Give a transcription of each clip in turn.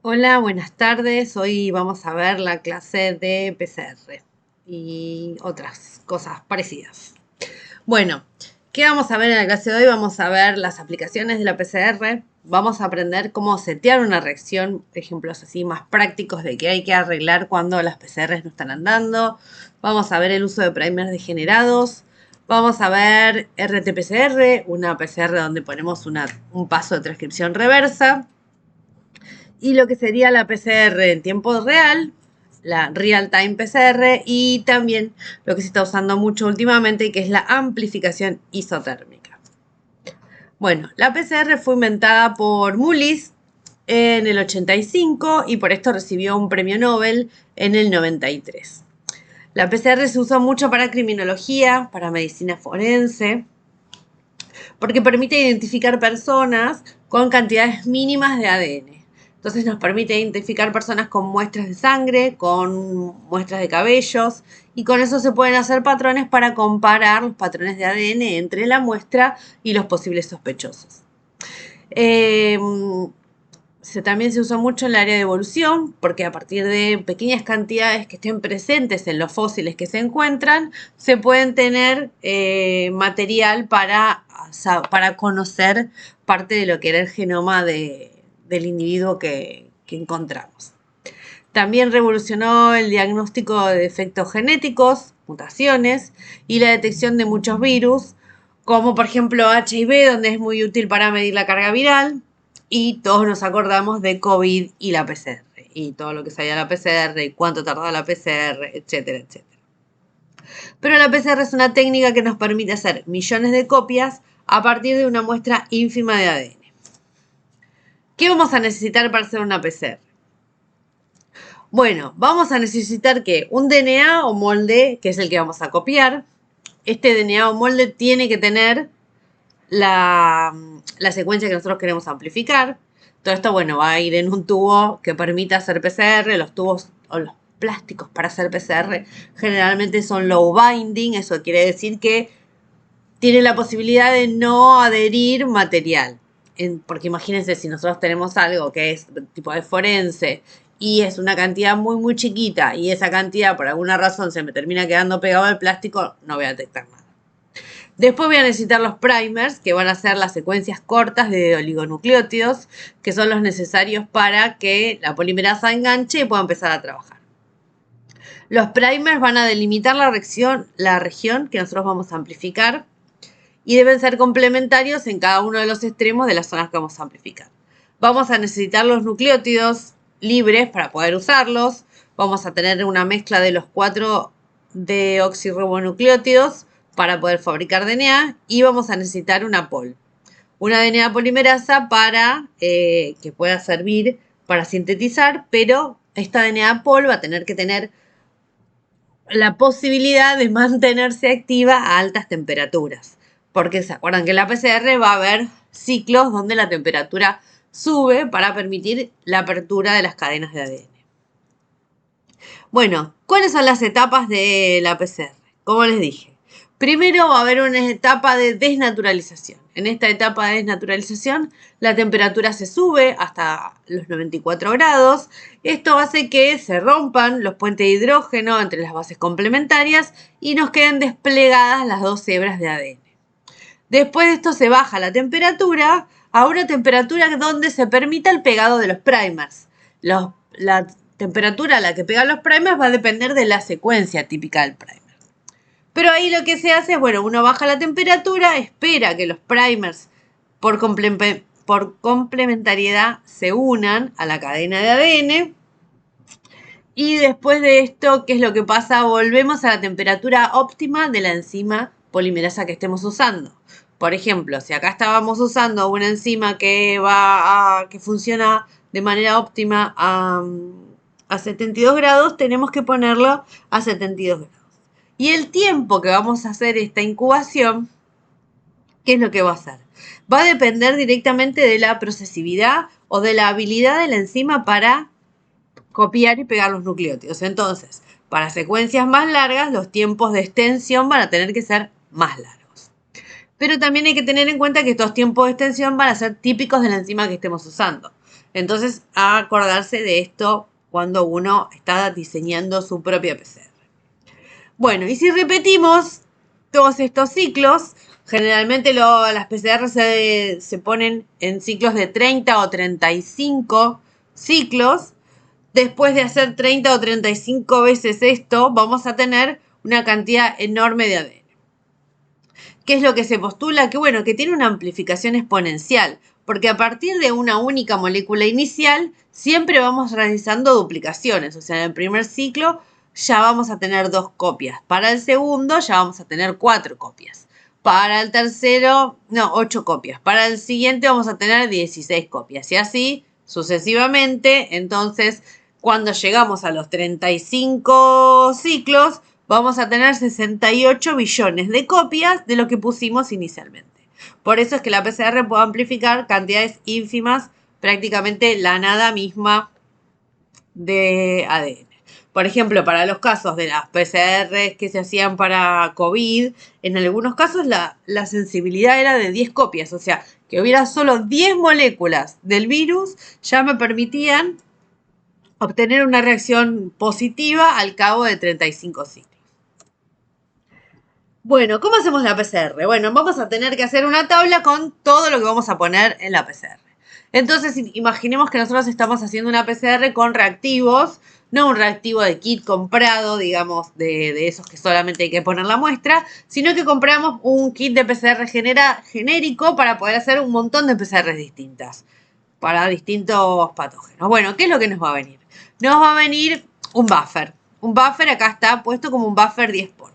Hola, buenas tardes. Hoy vamos a ver la clase de PCR y otras cosas parecidas. Bueno, ¿qué vamos a ver en la clase de hoy? Vamos a ver las aplicaciones de la PCR. Vamos a aprender cómo setear una reacción, ejemplos así más prácticos de qué hay que arreglar cuando las PCRs no están andando. Vamos a ver el uso de primers degenerados. Vamos a ver RT-PCR, una PCR donde ponemos un paso de transcripción reversa. Y lo que sería la PCR en tiempo real, la Real Time PCR, y también lo que se está usando mucho últimamente, que es la amplificación isotérmica. Bueno, la PCR fue inventada por Mullis en el 85 y por esto recibió un premio Nobel en el 93. La PCR se usó mucho para criminología, para medicina forense, porque permite identificar personas con cantidades mínimas de ADN. Entonces nos permite identificar personas con muestras de sangre, con muestras de cabellos, y con eso se pueden hacer patrones para comparar los patrones de ADN entre la muestra y los posibles sospechosos. También se usa mucho en el área de evolución, porque a partir de pequeñas cantidades que estén presentes en los fósiles que se encuentran, se pueden tener material para conocer parte de lo que era el genoma del individuo que encontramos. También revolucionó el diagnóstico de defectos genéticos, mutaciones, y la detección de muchos virus, como por ejemplo HIV, donde es muy útil para medir la carga viral, y todos nos acordamos de COVID y la PCR, y todo lo que sabía la PCR, y cuánto tardaba la PCR, etcétera, etcétera. Pero la PCR es una técnica que nos permite hacer millones de copias a partir de una muestra ínfima de ADN. ¿Qué vamos a necesitar para hacer una PCR? Bueno, vamos a necesitar que un DNA o molde, que es el que vamos a copiar. Este DNA o molde tiene que tener la secuencia que nosotros queremos amplificar. Todo esto, bueno, va a ir en un tubo que permita hacer PCR. Los tubos o los plásticos para hacer PCR generalmente son low binding. Eso quiere decir que tiene la posibilidad de no adherir material. Porque imagínense, si nosotros tenemos algo que es tipo de forense y es una cantidad muy, muy chiquita y esa cantidad por alguna razón se me termina quedando pegado al plástico, no voy a detectar nada. Después voy a necesitar los primers, que van a ser las secuencias cortas de oligonucleótidos, que son los necesarios para que la polimerasa enganche y pueda empezar a trabajar. Los primers van a delimitar la región que nosotros vamos a amplificar y deben ser complementarios en cada uno de los extremos de las zonas que vamos a amplificar. Vamos a necesitar los nucleótidos libres para poder usarlos. Vamos a tener una mezcla de los 4 deoxirribonucleótidos para poder fabricar DNA y vamos a necesitar una POL, una DNA polimerasa para que pueda servir para sintetizar, pero esta DNA POL va a tener que tener la posibilidad de mantenerse activa a altas temperaturas. Porque se acuerdan que en la PCR va a haber ciclos donde la temperatura sube para permitir la apertura de las cadenas de ADN. Bueno, ¿cuáles son las etapas de la PCR? Como les dije, primero va a haber una etapa de desnaturalización. En esta etapa de desnaturalización, la temperatura se sube hasta los 94 grados. Esto hace que se rompan los puentes de hidrógeno entre las bases complementarias y nos queden desplegadas las dos hebras de ADN. Después de esto se baja la temperatura a una temperatura donde se permita el pegado de los primers. La temperatura a la que pegan los primers va a depender de la secuencia típica del primer. Pero ahí lo que se hace es, bueno, uno baja la temperatura, espera que los primers por complementariedad se unan a la cadena de ADN. Y después de esto, ¿qué es lo que pasa? Volvemos a la temperatura óptima de la enzima polimerasa que estemos usando. Por ejemplo, si acá estábamos usando una enzima que funciona de manera óptima a 72 grados, tenemos que ponerlo a 72 grados. Y el tiempo que vamos a hacer esta incubación, ¿qué es lo que va a hacer? Va a depender directamente de la procesividad o de la habilidad de la enzima para copiar y pegar los nucleótidos. Entonces, para secuencias más largas, los tiempos de extensión van a tener que ser más largos. Pero también hay que tener en cuenta que estos tiempos de extensión van a ser típicos de la enzima que estemos usando. Entonces, a acordarse de esto cuando uno está diseñando su propia PCR. Bueno, y si repetimos todos estos ciclos, generalmente las PCR se ponen en ciclos de 30 o 35 ciclos. Después de hacer 30 o 35 veces esto, vamos a tener una cantidad enorme de ADN. ¿Qué es lo que se postula? Que bueno, que tiene una amplificación exponencial, porque a partir de una única molécula inicial, siempre vamos realizando duplicaciones. O sea, en el primer ciclo ya vamos a tener 2 copias. Para el segundo ya vamos a tener 4 copias. Para el tercero, 8 copias. Para el siguiente vamos a tener 16 copias. Y así sucesivamente. Entonces, cuando llegamos a los 35 ciclos, vamos a tener 68 billones de copias de lo que pusimos inicialmente. Por eso es que la PCR puede amplificar cantidades ínfimas, prácticamente la nada misma de ADN. Por ejemplo, para los casos de las PCR que se hacían para COVID, en algunos casos la sensibilidad era de 10 copias, o sea, que hubiera solo 10 moléculas del virus ya me permitían obtener una reacción positiva al cabo de 35 ciclos. Bueno, ¿cómo hacemos la PCR? Bueno, vamos a tener que hacer una tabla con todo lo que vamos a poner en la PCR. Entonces, imaginemos que nosotros estamos haciendo una PCR con reactivos, no un reactivo de kit comprado, digamos, de esos que solamente hay que poner la muestra, sino que compramos un kit de PCR genérico para poder hacer un montón de PCRs distintas, para distintos patógenos. Bueno, ¿qué es lo que nos va a venir? Nos va a venir un buffer. Un buffer acá está puesto como un buffer 10 por.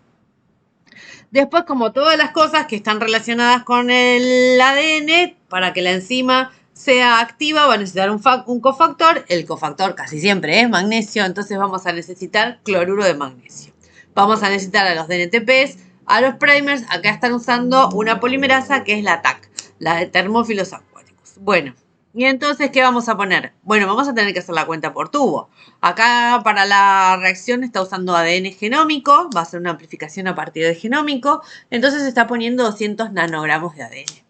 Después, como todas las cosas que están relacionadas con el ADN, para que la enzima sea activa va a necesitar un cofactor. El cofactor casi siempre es magnesio, entonces vamos a necesitar cloruro de magnesio. Vamos a necesitar a los DNTPs, a los primers. Acá están usando una polimerasa que es la TAC, la de termófilos acuáticos. Bueno, y entonces, ¿qué vamos a poner? Bueno, vamos a tener que hacer la cuenta por tubo. Acá para la reacción está usando ADN genómico, va a ser una amplificación a partir de genómico, entonces está poniendo 200 nanogramos de ADN.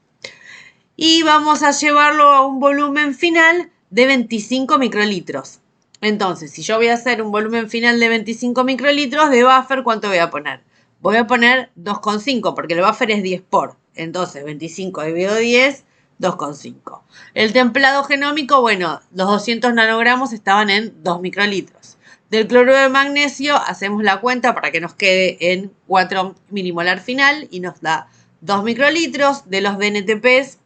Y vamos a llevarlo a un volumen final de 25 microlitros. Entonces, si yo voy a hacer un volumen final de 25 microlitros de buffer, ¿cuánto voy a poner? Voy a poner 2,5 porque el buffer es 10 por. Entonces, 25 dividido 10, 2,5. El templado genómico, bueno, los 200 nanogramos estaban en 2 microlitros. Del cloruro de magnesio hacemos la cuenta para que nos quede en 4 milimolar final y nos da 2 microlitros. De los DNTPs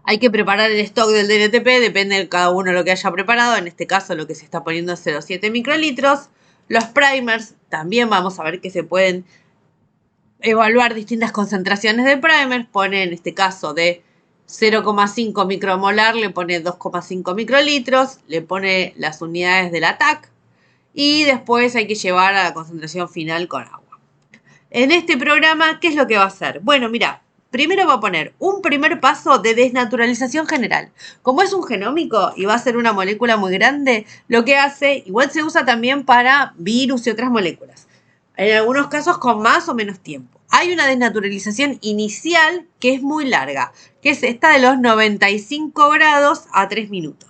hay que preparar el stock del DNTP, depende de cada uno lo que haya preparado. En este caso lo que se está poniendo es 0,7 microlitros. Los primers también vamos a ver que se pueden evaluar distintas concentraciones de primers. Pone en este caso de 0,5 micromolar, le pone 2,5 microlitros, le pone las unidades de la TAC y después hay que llevar a la concentración final con agua. En este programa, ¿qué es lo que va a hacer? Bueno, mira, primero va a poner un primer paso de desnaturalización general. Como es un genómico y va a ser una molécula muy grande, lo que hace, igual se usa también para virus y otras moléculas. En algunos casos con más o menos tiempo. Hay una desnaturalización inicial que es muy larga, que es esta de los 95 grados a 3 minutos.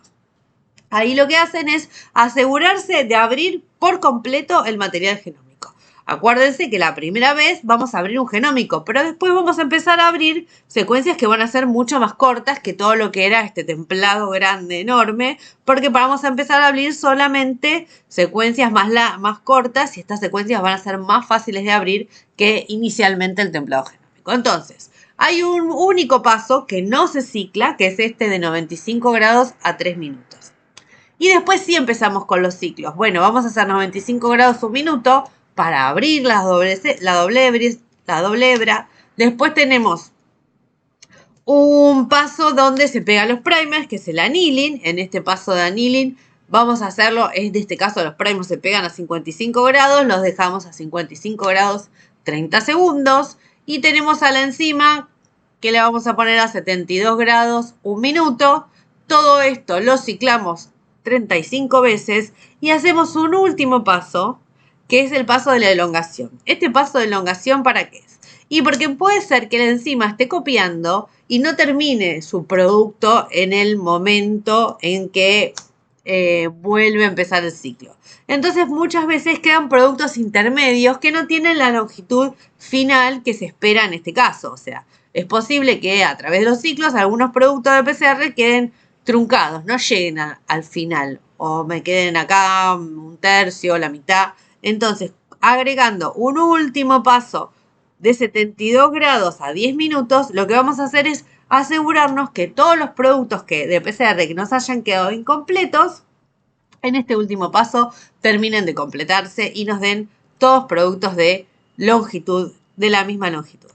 Ahí lo que hacen es asegurarse de abrir por completo el material genómico. Acuérdense que la primera vez vamos a abrir un genómico, pero después vamos a empezar a abrir secuencias que van a ser mucho más cortas que todo lo que era este templado grande, enorme, porque vamos a empezar a abrir solamente secuencias más cortas y estas secuencias van a ser más fáciles de abrir que inicialmente el templado genómico. Entonces, hay un único paso que no se cicla, que es este de 95 grados a 3 minutos. Y después sí empezamos con los ciclos. Bueno, vamos a hacer 95 grados un minuto para abrir la doble hebra. Después tenemos un paso donde se pegan los primers, que es el annealing. En este paso de annealing vamos a hacerlo, en este caso los primers se pegan a 55 grados, los dejamos a 55 grados 30 segundos. Y tenemos a la enzima que le vamos a poner a 72 grados un minuto. Todo esto lo ciclamos 35 veces y hacemos un último paso, que es el paso de la elongación. Este paso de elongación, ¿para qué es? Y porque puede ser que la enzima esté copiando y no termine su producto en el momento en que vuelve a empezar el ciclo. Entonces muchas veces quedan productos intermedios que no tienen la longitud final que se espera en este caso. O sea, es posible que a través de los ciclos algunos productos de PCR queden truncados, no lleguen al final o me queden acá un tercio, la mitad. Entonces, agregando un último paso de 72 grados a 10 minutos, lo que vamos a hacer es asegurarnos que todos los productos de PCR que nos hayan quedado incompletos, en este último paso terminen de completarse y nos den todos productos de longitud, de la misma longitud.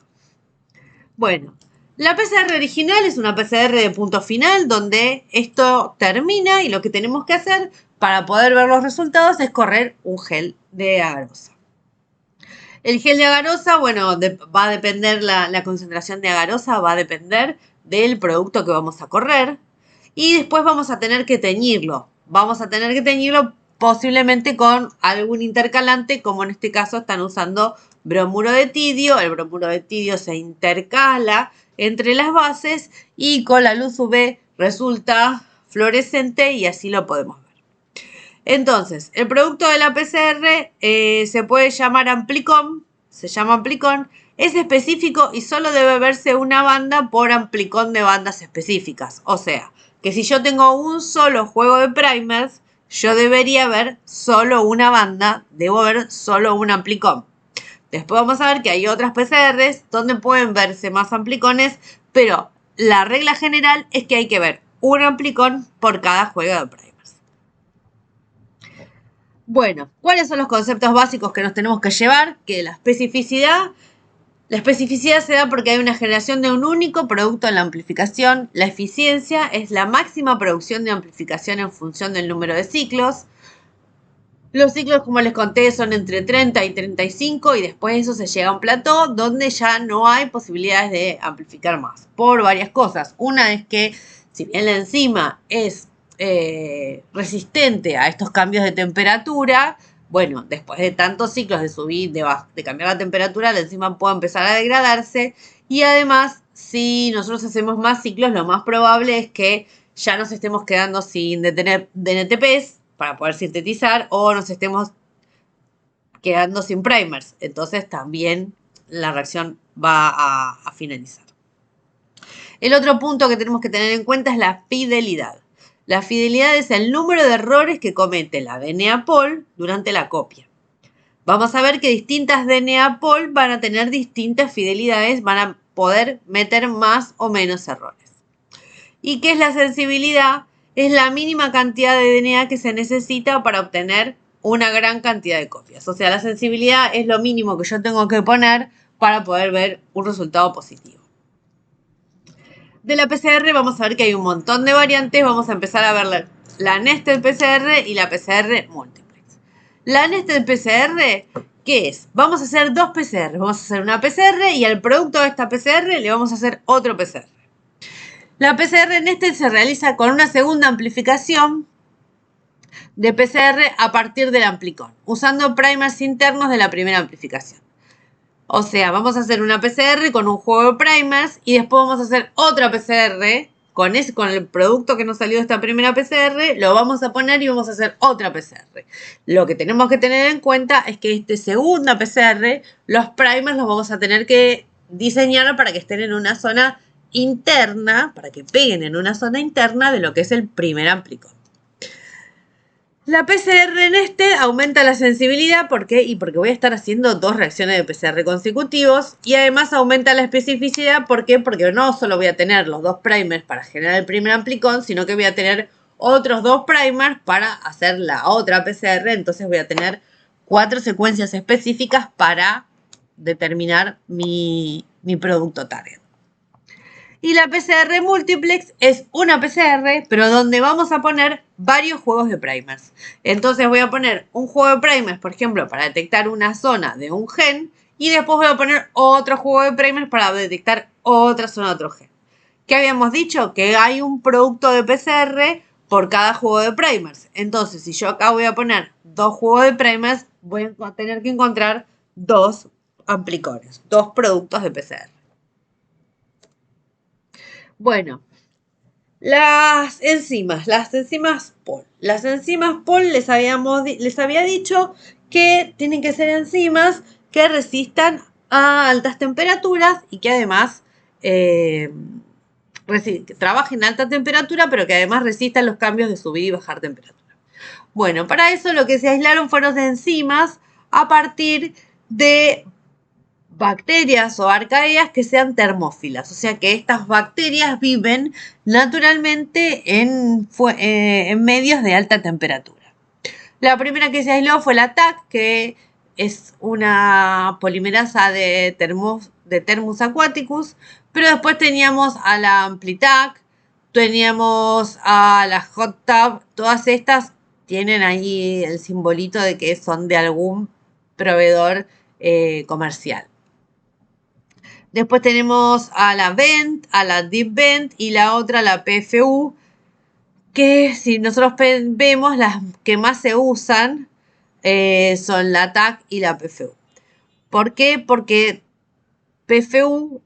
Bueno, la PCR original es una PCR de punto final donde esto termina y lo que tenemos que hacer para poder ver los resultados es correr un gel de agarosa. El gel de agarosa, bueno, va a depender, la concentración de agarosa va a depender del producto que vamos a correr. Y después vamos a tener que teñirlo. Vamos a tener que teñirlo posiblemente con algún intercalante, como en este caso están usando bromuro de tidio. El bromuro de tidio se intercala entre las bases y con la luz UV resulta fluorescente y así lo podemos ver. Entonces, el producto de la PCR se puede llamar amplicón, se llama amplicón, es específico y solo debe verse una banda por amplicón de bandas específicas. O sea, que si yo tengo un solo juego de primers, yo debería ver solo una banda, debo ver solo un amplicón. Después vamos a ver que hay otras PCRs donde pueden verse más amplicones, pero la regla general es que hay que ver un amplicón por cada juego de primers. Bueno, ¿cuáles son los conceptos básicos que nos tenemos que llevar? Que la especificidad se da porque hay una generación de un único producto en la amplificación. La eficiencia es la máxima producción de amplificación en función del número de ciclos. Los ciclos, como les conté, son entre 30 y 35 y después de eso se llega a un plató donde ya no hay posibilidades de amplificar más por varias cosas. Una es que si bien la enzima es resistente a estos cambios de temperatura, bueno, después de tantos ciclos de subir, de cambiar la temperatura, la enzima puede empezar a degradarse y además, si nosotros hacemos más ciclos, lo más probable es que ya nos estemos quedando sin DNTPs para poder sintetizar o nos estemos quedando sin primers. Entonces también la reacción va a finalizar. El otro punto que tenemos que tener en cuenta es la fidelidad. La fidelidad es el número de errores que comete la DNA-POL durante la copia. Vamos a ver que distintas DNA-POL van a tener distintas fidelidades, van a poder meter más o menos errores. ¿Y qué es la sensibilidad? Es la mínima cantidad de DNA que se necesita para obtener una gran cantidad de copias. O sea, la sensibilidad es lo mínimo que yo tengo que poner para poder ver un resultado positivo. De la PCR vamos a ver que hay un montón de variantes. Vamos a empezar a ver la Nested PCR y la PCR Multiplex. La Nested PCR, ¿qué es? Vamos a hacer dos PCR. Vamos a hacer una PCR y al producto de esta PCR le vamos a hacer otro PCR. La PCR Nested se realiza con una segunda amplificación de PCR a partir del amplicón, usando primers internos de la primera amplificación. O sea, vamos a hacer una PCR con un juego de primers y después vamos a hacer otra PCR con el producto que nos salió de esta primera PCR, lo vamos a poner y vamos a hacer otra PCR. Lo que tenemos que tener en cuenta es que esta segunda PCR, los primers los vamos a tener que diseñar para que estén en una zona interna, para que peguen en una zona interna de lo que es el primer amplicón. La PCR en aumenta la sensibilidad, ¿por qué? Porque voy a estar haciendo dos reacciones de PCR consecutivos y además aumenta la especificidad, ¿por qué? Porque no solo voy a tener los dos primers para generar el primer amplicón, sino que voy a tener otros dos primers para hacer la otra PCR, entonces voy a tener 4 secuencias específicas para determinar mi producto target. Y la PCR Multiplex es una PCR, pero donde vamos a poner varios juegos de primers. Entonces voy a poner un juego de primers, por ejemplo, para detectar una zona de un gen, y después voy a poner otro juego de primers para detectar otra zona de otro gen. ¿Qué habíamos dicho? Que hay un producto de PCR por cada juego de primers. Entonces, si yo acá voy a poner dos juegos de primers, voy a tener que encontrar dos amplicones, dos productos de PCR. Bueno, las enzimas POL. Las enzimas POL les había dicho que tienen que ser enzimas que resistan a altas temperaturas y que además trabajen a alta temperatura, pero que además resistan los cambios de subir y bajar temperatura. Bueno, para eso lo que se aislaron fueron enzimas a partir de bacterias o arcaeas que sean termófilas, o sea que estas bacterias viven naturalmente en medios de alta temperatura. La primera que se aisló fue la TAC, que es una polimerasa de Thermus aquaticus, pero después teníamos a la Amplitac, teníamos a la Hot Tab, todas estas tienen ahí el simbolito de que son de algún proveedor comercial. Después tenemos a la Vent, a la Deep Vent y la otra, la PFU, que si nosotros vemos las que más se usan son la TAC y la PFU. ¿Por qué? Porque PFU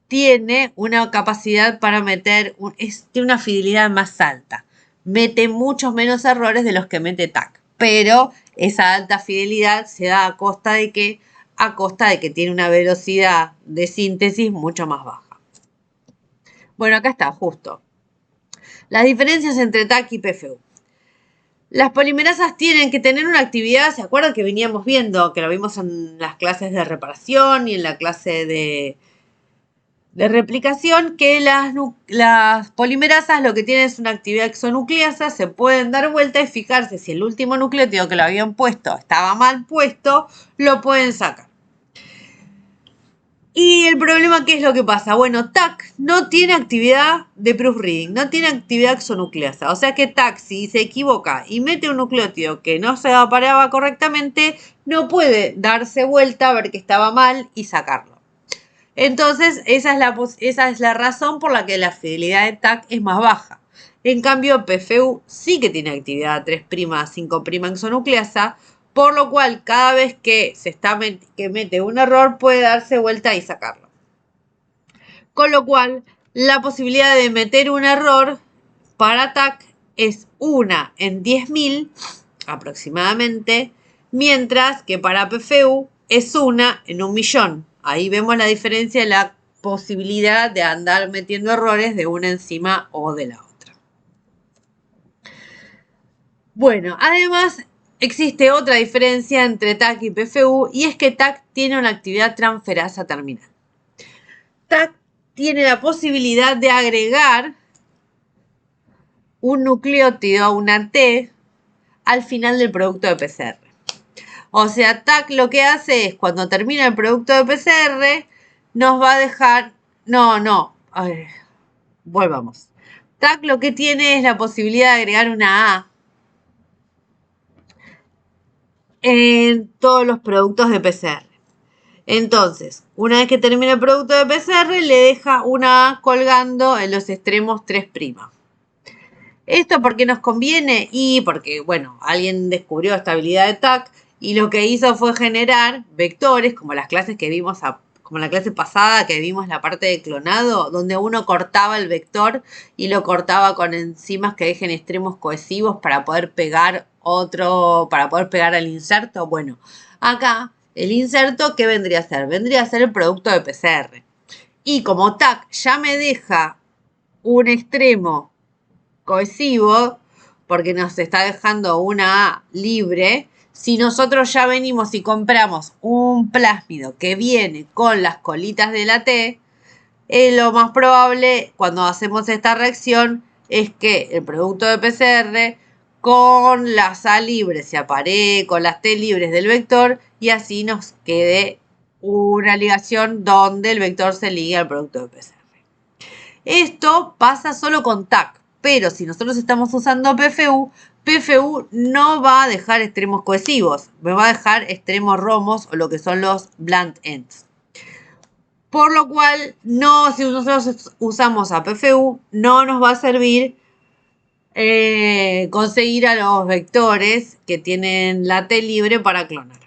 tiene una capacidad para meter, tiene una fidelidad más alta. Mete muchos menos errores de los que mete TAC. Pero esa alta fidelidad se da a costa de que tiene una velocidad de síntesis mucho más baja. Bueno, acá está, justo. Las diferencias entre TAC y PFU. Las polimerasas tienen que tener una actividad, ¿se acuerdan que veníamos viendo? Que lo vimos en las clases de reparación y en la clase de replicación, que las polimerasas lo que tienen es una actividad exonucleasa, se pueden dar vuelta y fijarse si el último nucleótido que lo habían puesto estaba mal puesto, lo pueden sacar. Y el problema, ¿qué es lo que pasa? Bueno, TAC no tiene actividad de proofreading, no tiene actividad exonucleasa. O sea que TAC, si se equivoca y mete un nucleótido que no se aparaba correctamente, no puede darse vuelta a ver que estaba mal y sacarlo. Entonces, esa es la razón por la que la fidelidad de TAC es más baja. En cambio, PFU sí que tiene actividad 3', 5' exonucleasa, por lo cual cada vez que mete un error puede darse vuelta y sacarlo. Con lo cual, la posibilidad de meter un error para TAC es 1 en 10.000 aproximadamente, mientras que para PFU es 1 en 1.000.000. Ahí vemos la diferencia de la posibilidad de andar metiendo errores de una enzima o de la otra. Bueno, además existe otra diferencia entre TAC y PFU y es que TAC tiene una actividad transferasa terminal. TAC tiene la posibilidad de agregar un nucleótido, una T, al final del producto de PCR. O sea, TAC lo que hace es, cuando termina el producto de PCR, nos va a dejar... A ver, volvamos. TAC lo que tiene es la posibilidad de agregar una A en todos los productos de PCR. Entonces, una vez que termina el producto de PCR, le deja una A colgando en los extremos 3'. ¿Esto por qué nos conviene? Y porque, bueno, alguien descubrió esta habilidad de TAC y lo que hizo fue generar vectores, como las clases que vimos, como la clase pasada que vimos la parte de clonado, donde uno cortaba el vector y lo cortaba con enzimas que dejen extremos cohesivos para poder pegar al inserto. Bueno, acá el inserto, ¿qué vendría a ser? Vendría a ser el producto de PCR. Y como TAC ya me deja un extremo cohesivo, porque nos está dejando una A libre, si nosotros ya venimos y compramos un plásmido que viene con las colitas de la T, lo más probable cuando hacemos esta reacción es que el producto de PCR con las A libres se aparee con las T libres del vector y así nos quede una ligación donde el vector se ligue al producto de PCR. Esto pasa solo con TAC, pero si nosotros estamos usando PFU, PFU no va a dejar extremos cohesivos, me va a dejar extremos romos o lo que son los blunt ends. Por lo cual, si nosotros usamos a PFU, no nos va a servir conseguir a los vectores que tienen la T libre para clonar.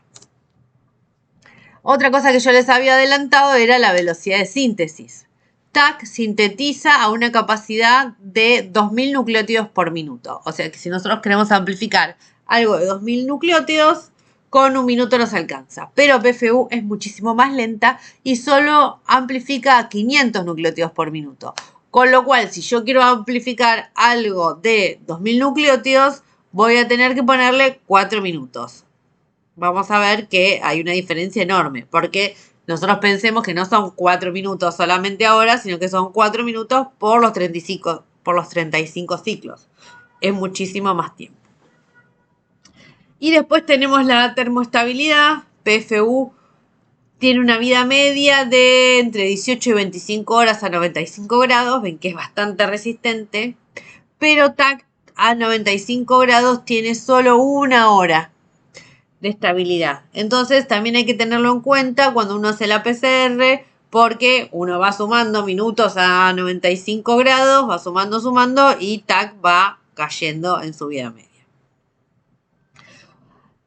Otra cosa que yo les había adelantado era la velocidad de síntesis. TAC sintetiza a una capacidad de 2000 nucleótidos por minuto. O sea que si nosotros queremos amplificar algo de 2000 nucleótidos, con un minuto nos alcanza. Pero PFU es muchísimo más lenta y solo amplifica a 500 nucleótidos por minuto. Con lo cual, si yo quiero amplificar algo de 2000 nucleótidos, voy a tener que ponerle 4 minutos. Vamos a ver que hay una diferencia enorme, porque nosotros pensemos que no son 4 minutos solamente ahora, sino que son 4 minutos por los 35 ciclos. Es muchísimo más tiempo. Y después tenemos la termoestabilidad. PFU tiene una vida media de entre 18 y 25 horas a 95 grados. Ven que es bastante resistente. Pero TAC a 95 grados tiene solo 1 hora de estabilidad. Entonces también hay que tenerlo en cuenta cuando uno hace la PCR, porque uno va sumando minutos a 95 grados, va sumando y TAC va cayendo en su vida media.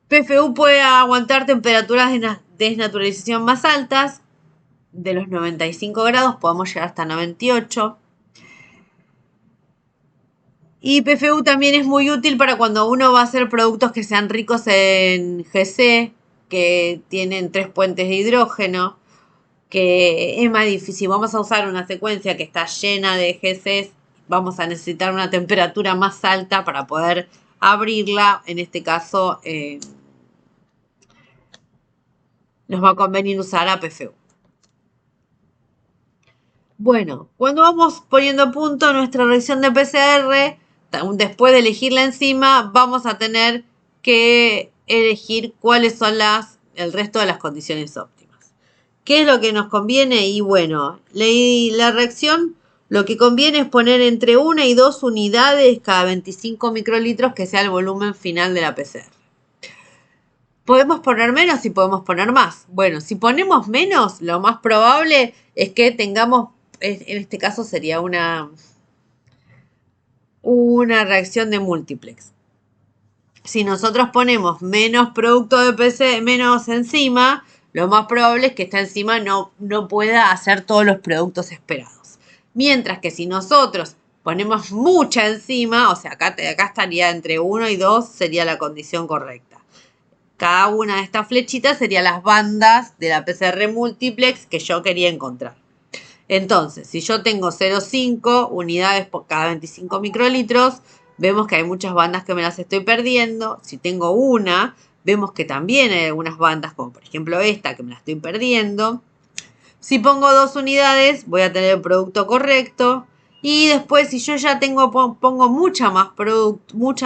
PFU puede aguantar temperaturas de desnaturalización más altas. De los 95 grados podemos llegar hasta 98. Y PFU también es muy útil para cuando uno va a hacer productos que sean ricos en GC, que tienen 3 puentes de hidrógeno, que es más difícil. Vamos a usar una secuencia que está llena de GCs, vamos a necesitar una temperatura más alta para poder abrirla. En este caso, nos va a convenir usar a PFU. Bueno, cuando vamos poniendo a punto nuestra reacción de PCR, después de elegir la enzima, vamos a tener que elegir cuáles son el resto de las condiciones óptimas. ¿Qué es lo que nos conviene? Y bueno, la reacción, lo que conviene es poner entre 1 y 2 unidades cada 25 microlitros, que sea el volumen final de la PCR. Podemos poner menos y podemos poner más. Bueno, si ponemos menos, lo más probable es que tengamos, en este caso sería una reacción de múltiplex. Si nosotros ponemos menos producto de PCR, menos enzima, lo más probable es que esta enzima no pueda hacer todos los productos esperados. Mientras que si nosotros ponemos mucha enzima, o sea, acá estaría entre 1 y 2, sería la condición correcta. Cada una de estas flechitas serían las bandas de la PCR múltiplex que yo quería encontrar. Entonces, si yo tengo 0,5 unidades por cada 25 microlitros, vemos que hay muchas bandas que me las estoy perdiendo. Si tengo una, vemos que también hay algunas bandas, como por ejemplo esta, que me la estoy perdiendo. Si pongo 2 unidades, voy a tener el producto correcto. Y después, si yo ya pongo mucha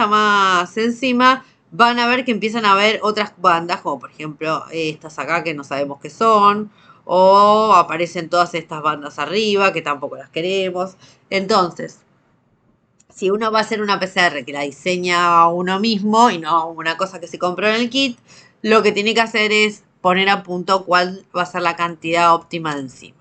más enzima, van a ver que empiezan a haber otras bandas, como por ejemplo estas acá que no sabemos qué son, o aparecen todas estas bandas arriba que tampoco las queremos. Entonces, si uno va a hacer una PCR que la diseña uno mismo y no una cosa que se compró en el kit, lo que tiene que hacer es poner a punto cuál va a ser la cantidad óptima de enzima.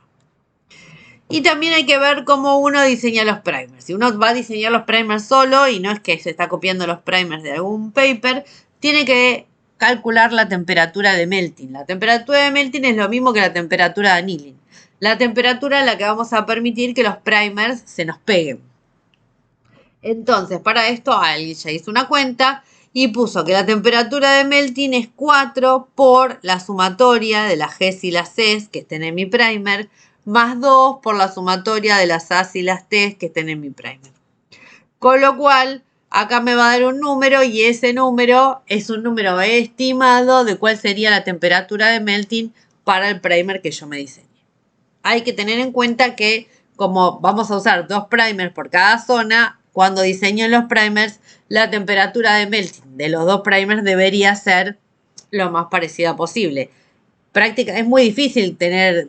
Y también hay que ver cómo uno diseña los primers. Si uno va a diseñar los primers solo y no es que se está copiando los primers de algún paper, tiene que calcular la temperatura de melting. La temperatura de melting es lo mismo que la temperatura de annealing. La temperatura es la que vamos a permitir que los primers se nos peguen. Entonces, para esto alguien ya hizo una cuenta y puso que la temperatura de melting es 4 por la sumatoria de las Gs y las Cs que estén en mi primer, más 2 por la sumatoria de las As y las Ts que estén en mi primer. Con lo cual, acá me va a dar un número y ese número es un número estimado de cuál sería la temperatura de melting para el primer que yo me diseñé. Hay que tener en cuenta que como vamos a usar 2 primers por cada zona, cuando diseño los primers, la temperatura de melting de los 2 primers debería ser lo más parecida posible. Es muy difícil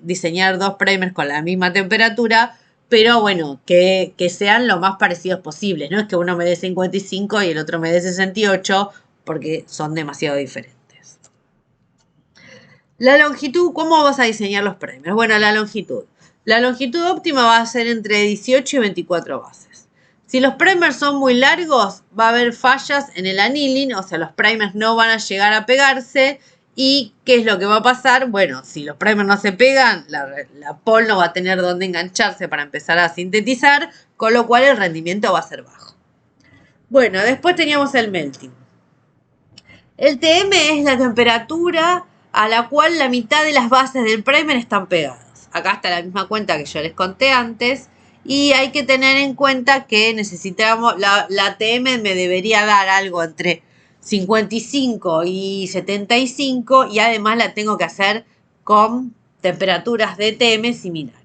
diseñar 2 primers con la misma temperatura, pero bueno, que sean lo más parecidos posibles. No es que uno me dé 55 y el otro me dé 68, porque son demasiado diferentes. La longitud, ¿cómo vas a diseñar los primers? Bueno, la longitud. La longitud óptima va a ser entre 18 y 24 bases. Si los primers son muy largos, va a haber fallas en el annealing, o sea, los primers no van a llegar a pegarse ¿Y qué es lo que va a pasar? Bueno, si los primers no se pegan, la pol no va a tener dónde engancharse para empezar a sintetizar, con lo cual el rendimiento va a ser bajo. Bueno, después teníamos el melting. El TM es la temperatura a la cual la mitad de las bases del primer están pegadas. Acá está la misma cuenta que yo les conté antes. Y hay que tener en cuenta que necesitamos, la TM me debería dar algo entre 55 y 75 y además la tengo que hacer con temperaturas de TM similares.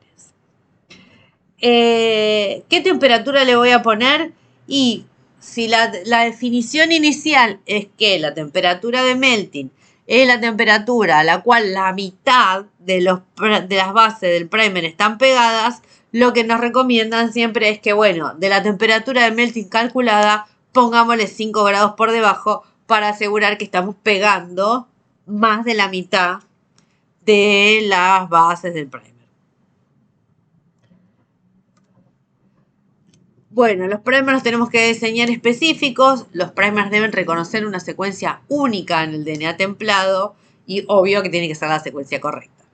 ¿Qué temperatura le voy a poner? Y si la definición inicial es que la temperatura de melting es la temperatura a la cual la mitad de las bases del primer están pegadas, lo que nos recomiendan siempre es que, bueno, de la temperatura de melting calculada, pongámosle 5 grados por debajo para asegurar que estamos pegando más de la mitad de las bases del primer. Bueno, los primers los tenemos que diseñar específicos. Los primers deben reconocer una secuencia única en el DNA templado y obvio que tiene que ser la secuencia correcta.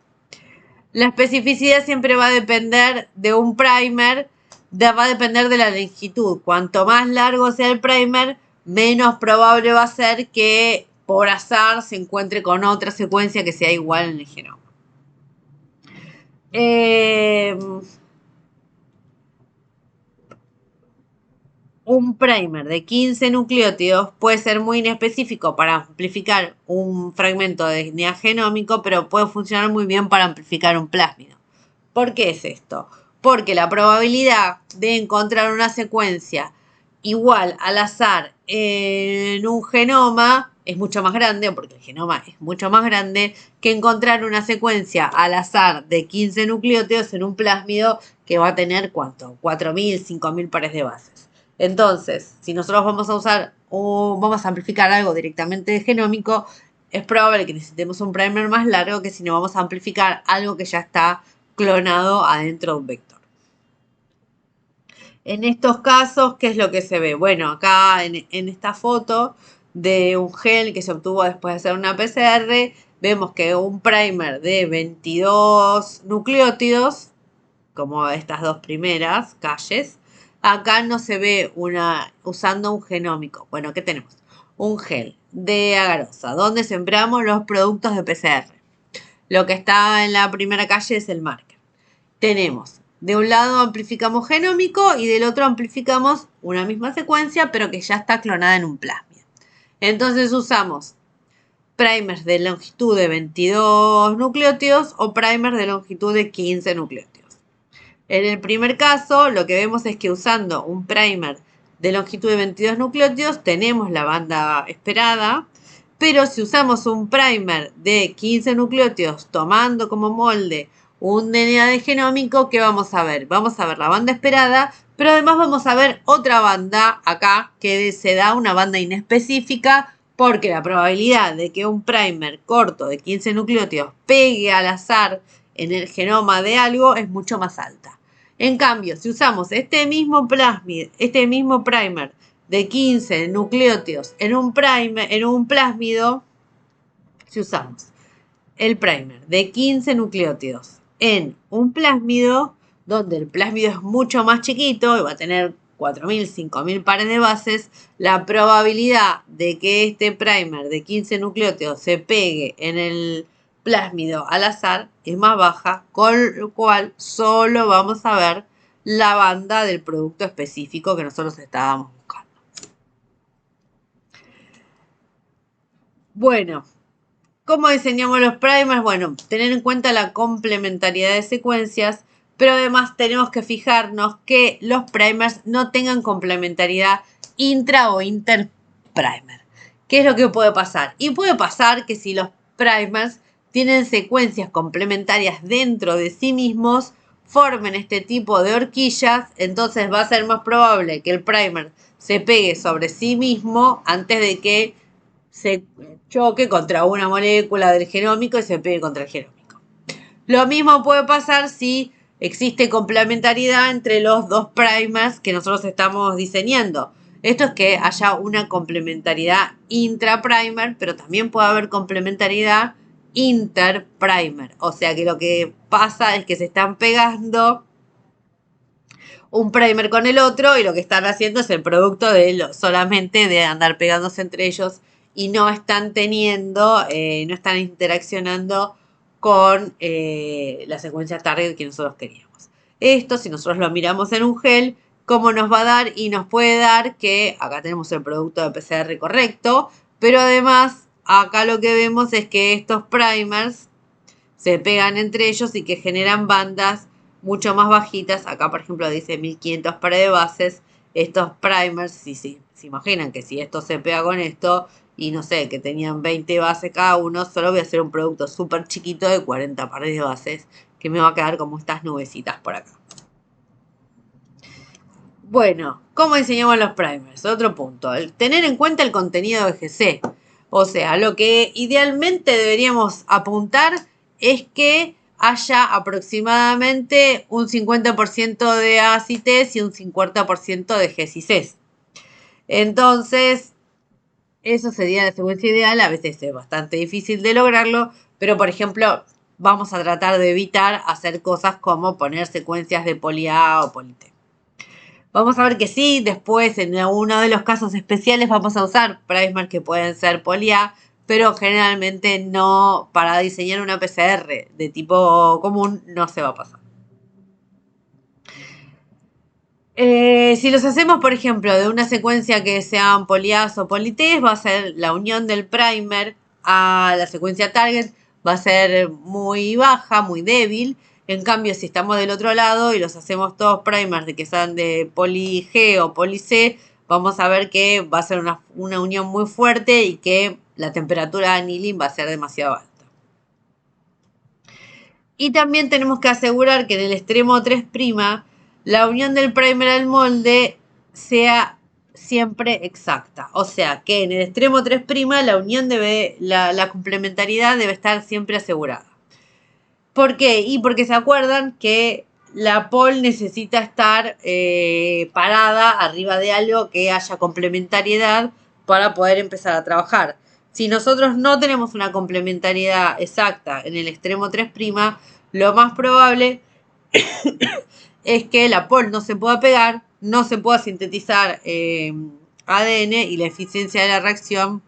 La especificidad siempre va a depender de un primer, va a depender de la longitud. Cuanto más largo sea el primer, menos probable va a ser que por azar se encuentre con otra secuencia que sea igual en el genoma. Un primer de 15 nucleótidos puede ser muy inespecífico para amplificar un fragmento de DNA genómico, pero puede funcionar muy bien para amplificar un plásmido. ¿Por qué es esto? Porque la probabilidad de encontrar una secuencia igual al azar en un genoma es mucho más grande, porque el genoma es mucho más grande, que encontrar una secuencia al azar de 15 nucleótidos en un plásmido que va a tener, ¿cuánto? 4.000, 5.000 pares de bases. Entonces, si nosotros vamos a usar o vamos a amplificar algo directamente genómico, es probable que necesitemos un primer más largo que si no vamos a amplificar algo que ya está clonado adentro de un vector. En estos casos, ¿qué es lo que se ve? Bueno, acá en esta foto de un gel que se obtuvo después de hacer una PCR, vemos que un primer de 22 nucleótidos, como estas dos primeras calles, acá no se ve usando un genómico. Bueno, ¿qué tenemos? Un gel de agarosa, donde sembramos los productos de PCR. Lo que está en la primera calle es el marker. Tenemos, de un lado amplificamos genómico y del otro amplificamos una misma secuencia, pero que ya está clonada en un plásmido. Entonces usamos primers de longitud de 22 nucleótidos o primers de longitud de 15 nucleótidos. En el primer caso, lo que vemos es que usando un primer de longitud de 22 nucleótidos tenemos la banda esperada, pero si usamos un primer de 15 nucleótidos tomando como molde un DNA de genómico, ¿qué vamos a ver? Vamos a ver la banda esperada, pero además vamos a ver otra banda acá que se da una banda inespecífica porque la probabilidad de que un primer corto de 15 nucleótidos pegue al azar en el genoma de algo es mucho más alta. En cambio, si usamos este mismo primer de 15 nucleótidos en un plásmido, si usamos el primer de 15 nucleótidos en un plásmido, donde el plásmido es mucho más chiquito y va a tener 4.000, 5.000 pares de bases, la probabilidad de que este primer de 15 nucleótidos se pegue en el plásmido al azar es más baja, con lo cual solo vamos a ver la banda del producto específico que nosotros estábamos buscando. Bueno, ¿cómo diseñamos los primers? Bueno, tener en cuenta la complementariedad de secuencias, pero además tenemos que fijarnos que los primers no tengan complementariedad intra o interprimer. ¿Qué es lo que puede pasar? Y puede pasar que si los primers tienen secuencias complementarias dentro de sí mismos, formen este tipo de horquillas, entonces va a ser más probable que el primer se pegue sobre sí mismo antes de que se choque contra una molécula del genómico y se pegue contra el genómico. Lo mismo puede pasar si existe complementariedad entre los dos primers que nosotros estamos diseñando. Esto es que haya una complementariedad intra-primer, pero también puede haber complementariedad inter-primer. O sea que lo que pasa es que se están pegando un primer con el otro y lo que están haciendo es el producto de solamente de andar pegándose entre ellos y no están teniendo, no están interaccionando con la secuencia target que nosotros queríamos. Esto, si nosotros lo miramos en un gel, ¿cómo nos va a dar? Y nos puede dar que acá tenemos el producto de PCR correcto, pero además acá lo que vemos es que estos primers se pegan entre ellos y que generan bandas mucho más bajitas. Acá, por ejemplo, dice 1500 pares de bases. Estos primers, se imaginan que si esto se pega con esto, y no sé, que tenían 20 bases cada uno, solo voy a hacer un producto súper chiquito de 40 pares de bases, que me va a quedar como estas nubecitas por acá. Bueno, ¿cómo diseñamos los primers? Otro punto, tener en cuenta el contenido de GC. O sea, lo que idealmente deberíamos apuntar es que haya aproximadamente un 50% de ACITES y un 50% de GCCs. Entonces, eso sería la secuencia ideal. A veces es bastante difícil de lograrlo, pero por ejemplo, vamos a tratar de evitar hacer cosas como poner secuencias de poli A o poli T. Vamos a ver que sí, después en uno de los casos especiales vamos a usar primers que pueden ser poli A, pero generalmente no, para diseñar una PCR de tipo común no se va a pasar. Si los hacemos, por ejemplo, de una secuencia que sean polias o polités, va a ser la unión del primer a la secuencia target, va a ser muy baja, muy débil. En cambio, si estamos del otro lado y los hacemos todos primers de que sean de poli G o poli C, vamos a ver que va a ser una unión muy fuerte y que la temperatura de annealing va a ser demasiado alta. Y también tenemos que asegurar que en el extremo 3', la unión del primer al molde sea siempre exacta. O sea, que en el extremo 3', la unión la complementariedad debe estar siempre asegurada. ¿Por qué? Y porque se acuerdan que la pol necesita estar parada arriba de algo que haya complementariedad para poder empezar a trabajar. Si nosotros no tenemos una complementariedad exacta en el extremo 3', lo más probable es que la pol no se pueda pegar, no se pueda sintetizar ADN y la eficiencia de la reacción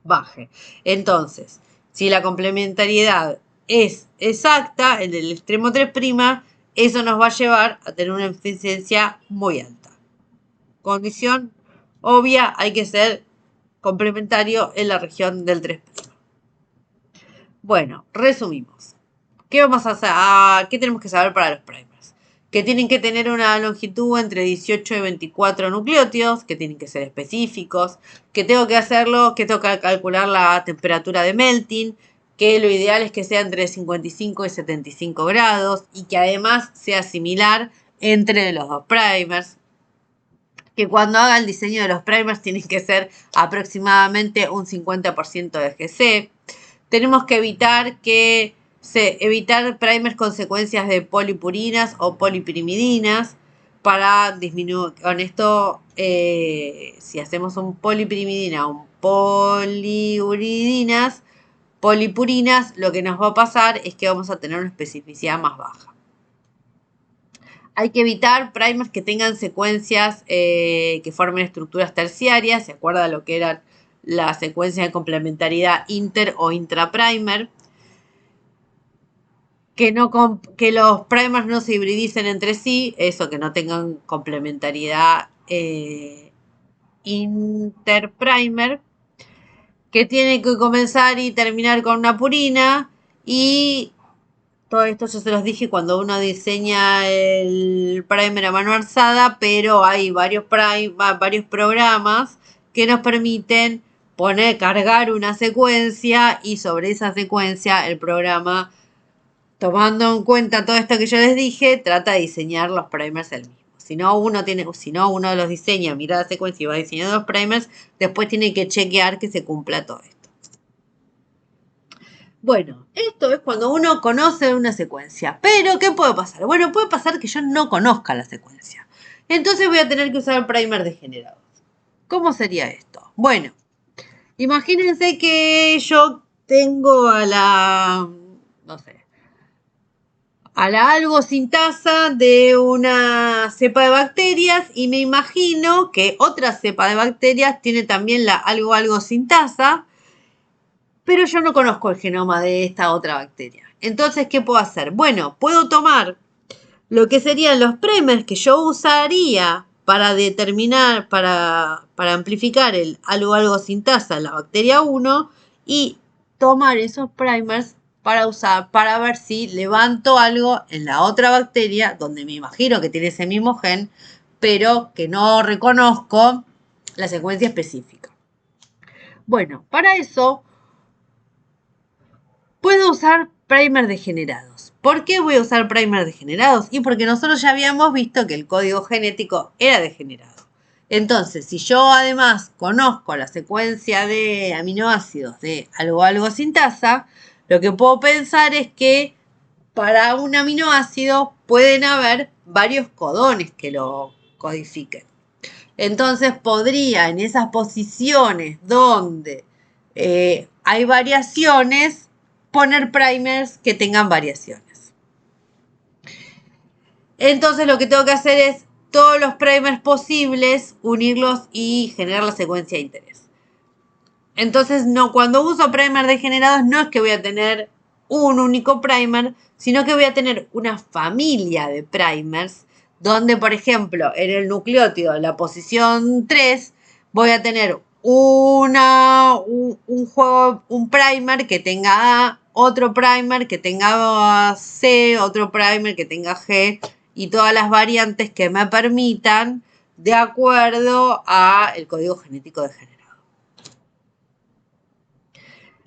baje. Entonces, si la complementariedad es exacta en el extremo 3', eso nos va a llevar a tener una eficiencia muy alta. Condición obvia, hay que ser complementario en la región del 3'. Bueno, resumimos. ¿Qué vamos a hacer? ¿Qué tenemos que saber para los primers? Que tienen que tener una longitud entre 18 y 24 nucleótidos, que tienen que ser específicos, que tengo que hacerlo, que tengo que calcular la temperatura de melting, que lo ideal es que sea entre 55 y 75 grados y que además sea similar entre los dos primers. Que cuando haga el diseño de los primers tienen que ser aproximadamente un 50% de GC. Tenemos que evitar primers con secuencias de polipurinas o polipirimidinas para disminuir. Con esto, si hacemos un polipirimidina o un poliuridinas, polipurinas, lo que nos va a pasar es que vamos a tener una especificidad más baja. Hay que evitar primers que tengan secuencias que formen estructuras terciarias. ¿Se acuerda lo que eran la secuencia de complementariedad inter o intraprimer? Que los primers no se hibridicen entre sí, eso, que no tengan complementariedad interprimer, que tiene que comenzar y terminar con una purina, y todo esto yo se los dije cuando uno diseña el primer a mano alzada, pero hay varios programas que nos permiten cargar una secuencia y sobre esa secuencia el programa, tomando en cuenta todo esto que yo les dije, trata de diseñar los primers él mismo. Si no uno los diseña, mira la secuencia y va diseñando los primers, después tiene que chequear que se cumpla todo esto. Bueno, esto es cuando uno conoce una secuencia. Pero, ¿qué puede pasar? Bueno, puede pasar que yo no conozca la secuencia. Entonces voy a tener que usar el primer degenerado. ¿Cómo sería esto? Bueno, imagínense que yo tengo no sé, a la algo sintasa de una cepa de bacterias y me imagino que otra cepa de bacterias tiene también la algo sintasa, pero yo no conozco el genoma de esta otra bacteria. Entonces, ¿qué puedo hacer? Bueno, puedo tomar lo que serían los primers que yo usaría para determinar, para amplificar el algo sintasa en la bacteria 1 y tomar esos primers para usar, para ver si levanto algo en la otra bacteria, donde me imagino que tiene ese mismo gen, pero que no reconozco la secuencia específica. Bueno, para eso puedo usar primers degenerados. ¿Por qué voy a usar primers degenerados? Y porque nosotros ya habíamos visto que el código genético era degenerado. Entonces, si yo además conozco la secuencia de aminoácidos de algo sintasa, lo que puedo pensar es que para un aminoácido pueden haber varios codones que lo codifiquen. Entonces podría en esas posiciones donde hay variaciones poner primers que tengan variaciones. Entonces lo que tengo que hacer es todos los primers posibles, unirlos y generar la secuencia de interés. Entonces, no, cuando uso primers degenerados no es que voy a tener un único primer, sino que voy a tener una familia de primers, donde, por ejemplo, en el nucleótido, en la posición 3, voy a tener un primer que tenga A, otro primer que tenga C, otro primer que tenga G, y todas las variantes que me permitan de acuerdo al código genético degenerado.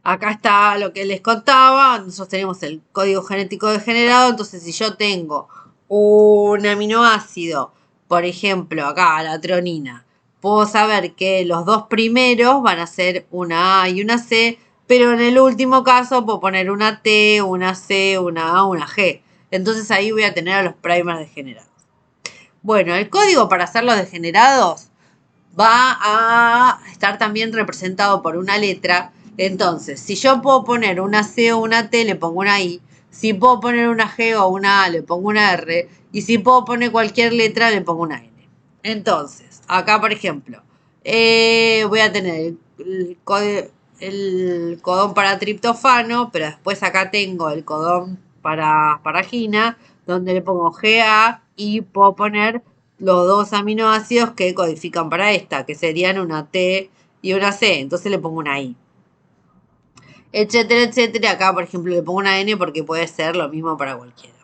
Acá está lo que les contaba, nosotros tenemos el código genético degenerado, entonces si yo tengo un aminoácido, por ejemplo, acá la tronina, puedo saber que los dos primeros van a ser una A y una C, pero en el último caso puedo poner una T, una C, una A, una G. Entonces ahí voy a tener a los primers degenerados. Bueno, el código para hacerlos degenerados va a estar también representado por una letra. Entonces, si yo puedo poner una C o una T, le pongo una I. Si puedo poner una G o una A, le pongo una R. Y si puedo poner cualquier letra, le pongo una N. Entonces, acá, por ejemplo, voy a tener el codón para triptofano, pero después acá tengo el codón para paragina, donde le pongo GA y puedo poner los dos aminoácidos que codifican para esta, que serían una T y una C. Entonces le pongo una I. Etcétera, etcétera. Acá, por ejemplo, le pongo una N porque puede ser lo mismo para cualquiera.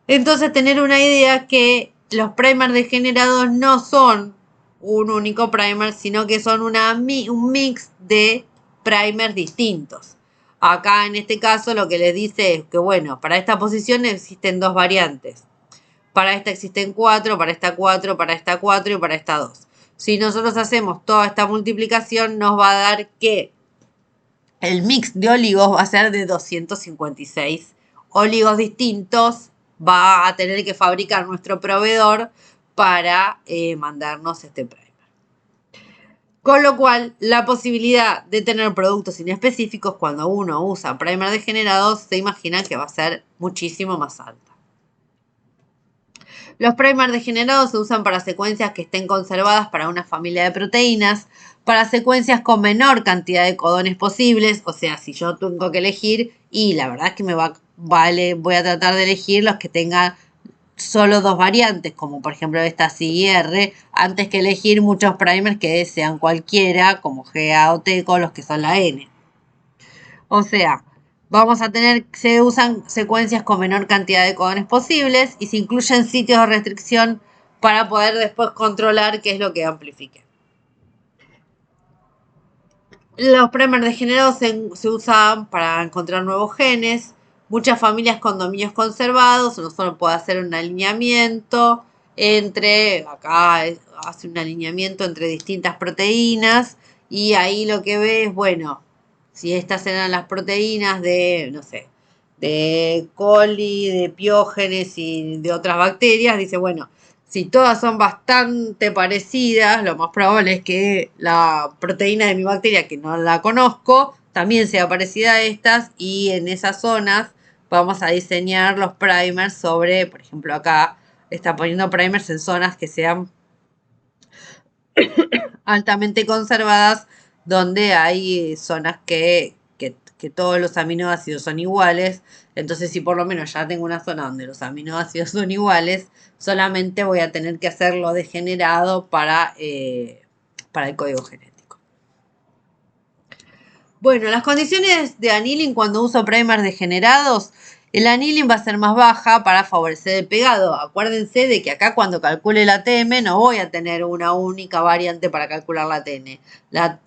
Entonces, tener una idea que los primers degenerados no son un único primer, sino que son un mix de primers distintos. Acá, en este caso, lo que les dice es que, bueno, para esta posición existen dos variantes. Para esta existen 4, para esta 4, para esta 4 y para esta 2. Si nosotros hacemos toda esta multiplicación, nos va a dar que el mix de oligos va a ser de 256 oligos distintos. Va a tener que fabricar nuestro proveedor para mandarnos este primer. Con lo cual, la posibilidad de tener productos inespecíficos cuando uno usa primer degenerados, se imagina que va a ser muchísimo más alta. Los primers degenerados se usan para secuencias que estén conservadas para una familia de proteínas, para secuencias con menor cantidad de codones posibles, o sea, si yo tengo que elegir, y la verdad es que voy a tratar de elegir los que tengan solo dos variantes, como por ejemplo esta CIR, antes que elegir muchos primers que sean cualquiera, como GA o T, con los que son la N. O sea, se usan secuencias con menor cantidad de codones posibles y se incluyen sitios de restricción para poder después controlar qué es lo que amplifique. Los primers degenerados se usan para encontrar nuevos genes. Muchas familias con dominios conservados, uno solo puede hacer un alineamiento acá hace un alineamiento entre distintas proteínas y ahí lo que ve es, bueno, si estas eran las proteínas de, no sé, de coli, de piógenes y de otras bacterias, dice, bueno, Si todas son bastante parecidas, lo más probable es que la proteína de mi bacteria, que no la conozco, también sea parecida a estas, y en esas zonas vamos a diseñar los primers sobre, por ejemplo, acá está poniendo primers en zonas que sean altamente conservadas, donde hay zonas que todos los aminoácidos son iguales. Entonces, si por lo menos ya tengo una zona donde los aminoácidos son iguales, solamente voy a tener que hacerlo degenerado para el código genético. Bueno, las condiciones de annealing cuando uso primers degenerados, el annealing va a ser más baja para favorecer el pegado. Acuérdense de que acá cuando calcule la ATM no voy a tener una única variante para calcular la ATM, la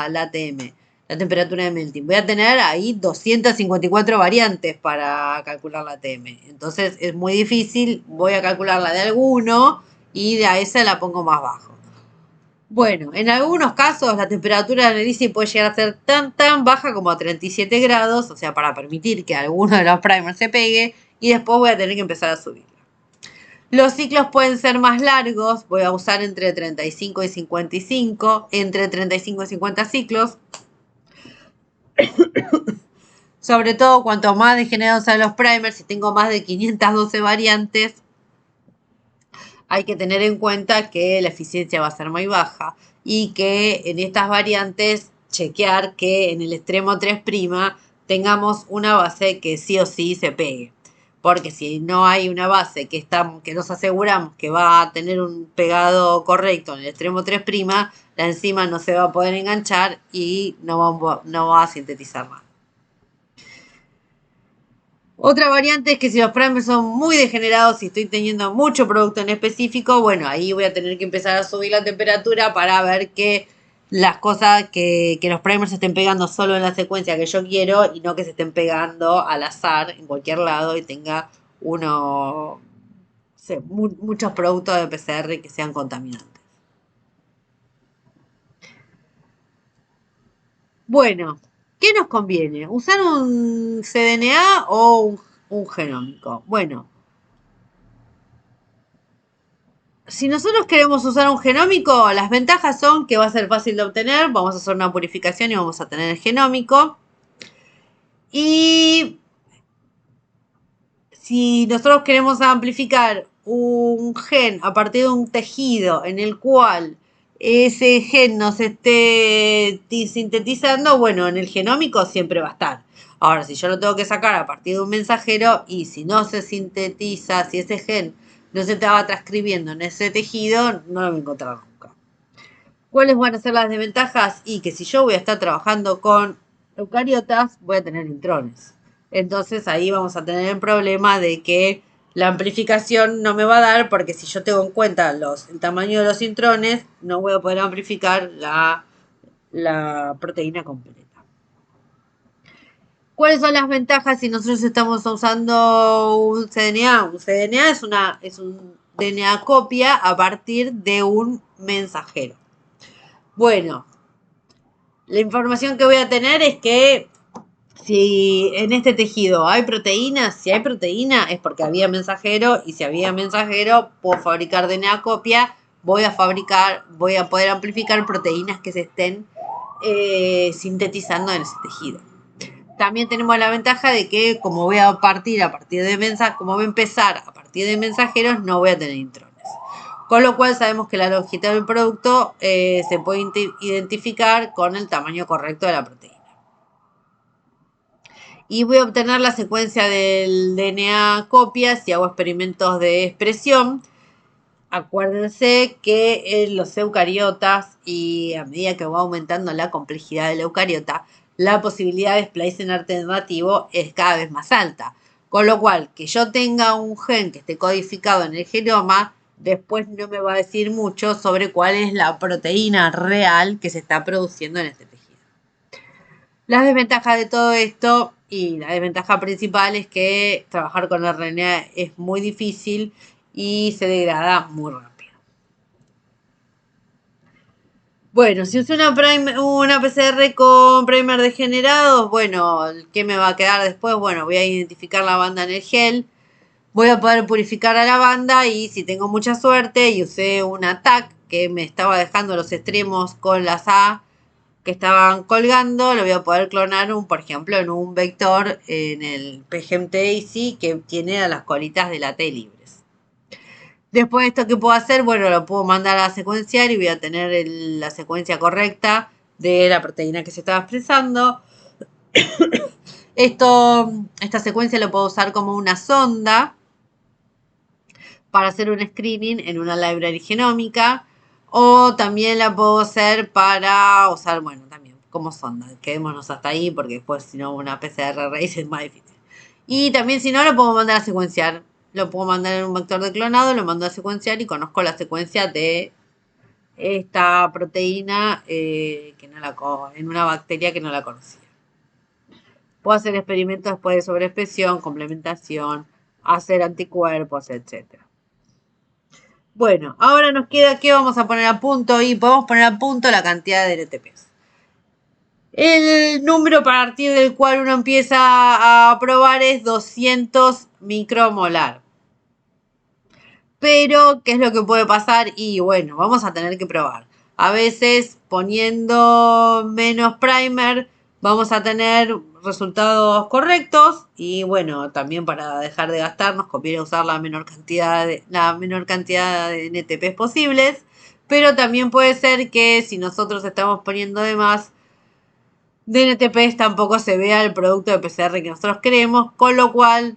ATM, la temperatura de melting. Voy a tener ahí 254 variantes para calcular la ATM. Entonces es muy difícil, voy a calcularla de alguno y a esa la pongo más bajo. Bueno, en algunos casos la temperatura de análisis puede llegar a ser tan baja como a 37 grados, o sea, para permitir que alguno de los primers se pegue, y después voy a tener que empezar a subirla. Los ciclos pueden ser más largos, voy a usar entre 35 y 55, entre 35 y 50 ciclos. Sobre todo cuanto más degenerados sean los primers, si tengo más de 512 variantes, hay que tener en cuenta que la eficiencia va a ser muy baja y que en estas variantes chequear que en el extremo 3' tengamos una base que sí o sí se pegue. Porque si no hay una base que nos aseguramos que va a tener un pegado correcto en el extremo 3', la enzima no se va a poder enganchar y no va a sintetizar más. Otra variante es que si los primers son muy degenerados y estoy teniendo mucho producto en específico, bueno, ahí voy a tener que empezar a subir la temperatura para ver que las cosas, que los primers se estén pegando solo en la secuencia que yo quiero y no que se estén pegando al azar en cualquier lado y tenga muchos productos de PCR que sean contaminantes. Bueno, ¿qué nos conviene? ¿Usar un cDNA o un genómico? Bueno, si nosotros queremos usar un genómico, las ventajas son que va a ser fácil de obtener, vamos a hacer una purificación y vamos a tener el genómico. Y si nosotros queremos amplificar un gen a partir de un tejido en el cual ese gen no se esté sintetizando, bueno, en el genómico siempre va a estar. Ahora, si yo lo tengo que sacar a partir de un mensajero y si no se sintetiza, si ese gen no se estaba transcribiendo en ese tejido, no lo voy a encontrar nunca. ¿Cuáles van a ser las desventajas? Y que si yo voy a estar trabajando con eucariotas, voy a tener intrones. Entonces ahí vamos a tener el problema de que la amplificación no me va a dar porque si yo tengo en cuenta el tamaño de los intrones, no voy a poder amplificar la proteína completa. ¿Cuáles son las ventajas si nosotros estamos usando un cDNA? Un cDNA es un DNA copia a partir de un mensajero. Bueno, la información que voy a tener es que si en este tejido hay proteína, si hay proteína es porque había mensajero y si había mensajero puedo fabricar DNA copia, voy a poder amplificar proteínas que se estén sintetizando en ese tejido. También tenemos la ventaja de que como voy a empezar a partir de mensajeros, no voy a tener intrones. Con lo cual sabemos que la longitud del producto se puede identificar con el tamaño correcto de la proteína. Y voy a obtener la secuencia del DNA copia si hago experimentos de expresión. Acuérdense que en los eucariotas y a medida que va aumentando la complejidad del eucariota, la posibilidad de splicing alternativo es cada vez más alta. Con lo cual, que yo tenga un gen que esté codificado en el genoma, después no me va a decir mucho sobre cuál es la proteína real que se está produciendo en este tejido. Las desventajas de todo esto y la desventaja principal es que trabajar con RNA es muy difícil y se degrada muy rápido. Bueno, si uso una PCR con primer degenerados, bueno, ¿qué me va a quedar después? Bueno, voy a identificar la banda en el gel. voy a poder purificar a la banda y si tengo mucha suerte y usé un attack que me estaba dejando los extremos con las A que estaban colgando, lo voy a poder clonar, por ejemplo, en un vector en el PGMT Easy que tiene a las colitas de la T libres. Después, ¿esto qué puedo hacer? Bueno, lo puedo mandar a secuenciar y voy a tener la secuencia correcta de la proteína que se estaba expresando. Esta secuencia lo puedo usar como una sonda para hacer un screening en una library genómica, o también la puedo hacer para usar, bueno, también como sonda. Quedémonos hasta ahí porque después si no una PCR raíz es más difícil. Y también si no lo puedo mandar a secuenciar. Lo puedo mandar en un vector de clonado, lo mando a secuenciar y conozco la secuencia de esta proteína en una bacteria que no la conocía. Puedo hacer experimentos después de sobreexpresión, complementación, hacer anticuerpos, etcétera. Bueno, ahora nos queda que vamos a poner a punto y podemos poner a punto la cantidad de NTPs. El número a partir del cual uno empieza a probar es 200 micromolar. Pero, ¿qué es lo que puede pasar? Y bueno, vamos a tener que probar. A veces, poniendo menos primer, vamos a tener resultados correctos. Y bueno, también para dejar de gastar, nos conviene usar la menor cantidad de NTPs posibles. Pero también puede ser que si nosotros estamos poniendo de más de NTPs, tampoco se vea el producto de PCR que nosotros queremos. Con lo cual,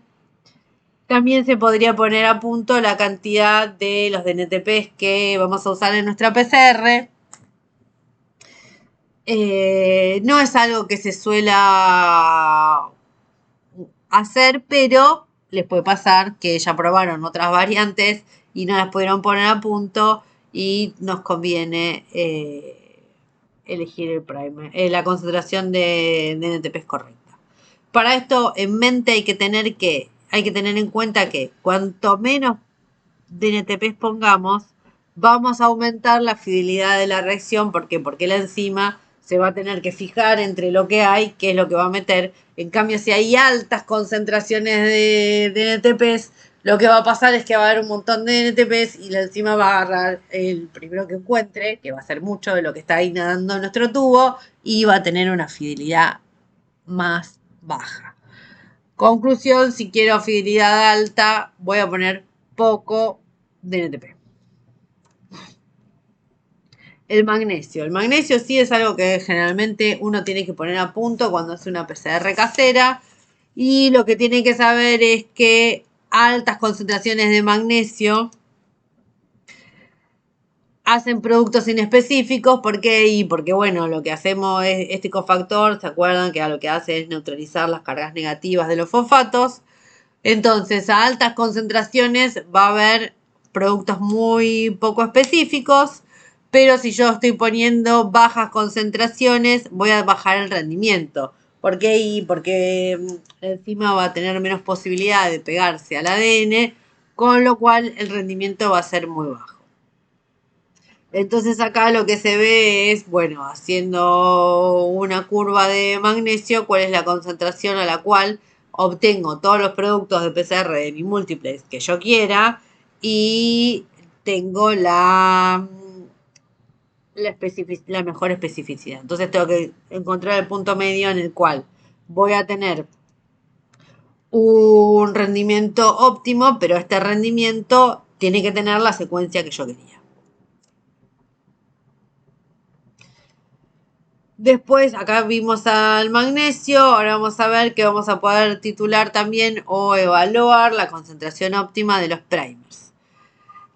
también se podría poner a punto la cantidad de los DNTPs que vamos a usar en nuestra PCR. No es algo que se suela hacer, pero les puede pasar que ya probaron otras variantes y no las pudieron poner a punto y nos conviene elegir el primer, la concentración de DNTPs correcta. Para esto en mente hay que tener en cuenta que cuanto menos DNTPs pongamos, vamos a aumentar la fidelidad de la reacción. ¿Por qué? Porque la enzima se va a tener que fijar entre lo que hay, qué es lo que va a meter. En cambio, si hay altas concentraciones de DNTPs, lo que va a pasar es que va a haber un montón de DNTPs y la enzima va a agarrar el primero que encuentre, que va a ser mucho de lo que está ahí nadando en nuestro tubo, y va a tener una fidelidad más baja. Conclusión, si quiero fidelidad alta, voy a poner poco DNTP. El magnesio. El magnesio sí es algo que generalmente uno tiene que poner a punto cuando hace una PCR casera. Y lo que tiene que saber es que altas concentraciones de magnesio hacen productos inespecíficos. ¿Por qué? Y porque, bueno, lo que hacemos es este cofactor, ¿se acuerdan? Que lo que hace es neutralizar las cargas negativas de los fosfatos. Entonces, a altas concentraciones va a haber productos muy poco específicos, pero si yo estoy poniendo bajas concentraciones, voy a bajar el rendimiento. ¿Por qué? Y porque la enzima va a tener menos posibilidad de pegarse al ADN, con lo cual el rendimiento va a ser muy bajo. Entonces acá lo que se ve es, bueno, haciendo una curva de magnesio, cuál es la concentración a la cual obtengo todos los productos de PCR de mi múltiplex que yo quiera y tengo la mejor especificidad. Entonces tengo que encontrar el punto medio en el cual voy a tener un rendimiento óptimo, pero este rendimiento tiene que tener la secuencia que yo quería. Después, acá vimos al magnesio, ahora vamos a ver que vamos a poder titular también o evaluar la concentración óptima de los primers.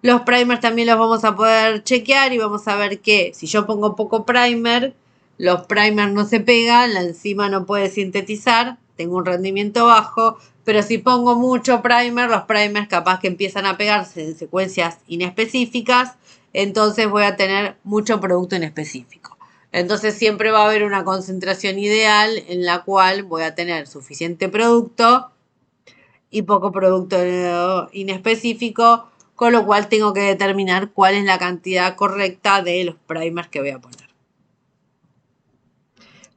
Los primers también los vamos a poder chequear y vamos a ver que si yo pongo poco primer, los primers no se pegan, la enzima no puede sintetizar, tengo un rendimiento bajo, pero si pongo mucho primer, los primers capaz que empiezan a pegarse en secuencias inespecíficas, entonces voy a tener mucho producto inespecífico. Entonces siempre va a haber una concentración ideal en la cual voy a tener suficiente producto y poco producto inespecífico, con lo cual tengo que determinar cuál es la cantidad correcta de los primers que voy a poner.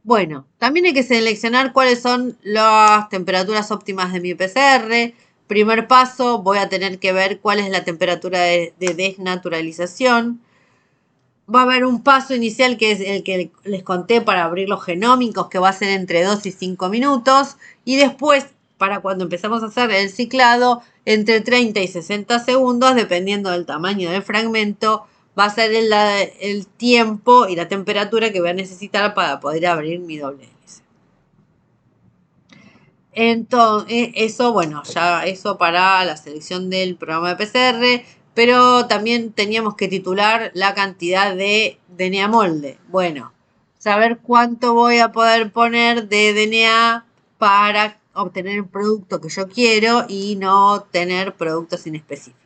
Bueno, también hay que seleccionar cuáles son las temperaturas óptimas de mi PCR. Primer paso, voy a tener que ver cuál es la temperatura de desnaturalización. Va a haber un paso inicial que es el que les conté para abrir los genómicos, que va a ser entre 2 y 5 minutos. Y después, para cuando empezamos a hacer el ciclado, entre 30 y 60 segundos, dependiendo del tamaño del fragmento, va a ser el tiempo y la temperatura que voy a necesitar para poder abrir mi doble hélice. Entonces, eso, bueno, ya eso para la selección del programa de PCR, pero también teníamos que titular la cantidad de DNA molde. Bueno, saber cuánto voy a poder poner de DNA para obtener el producto que yo quiero y no tener productos inespecíficos.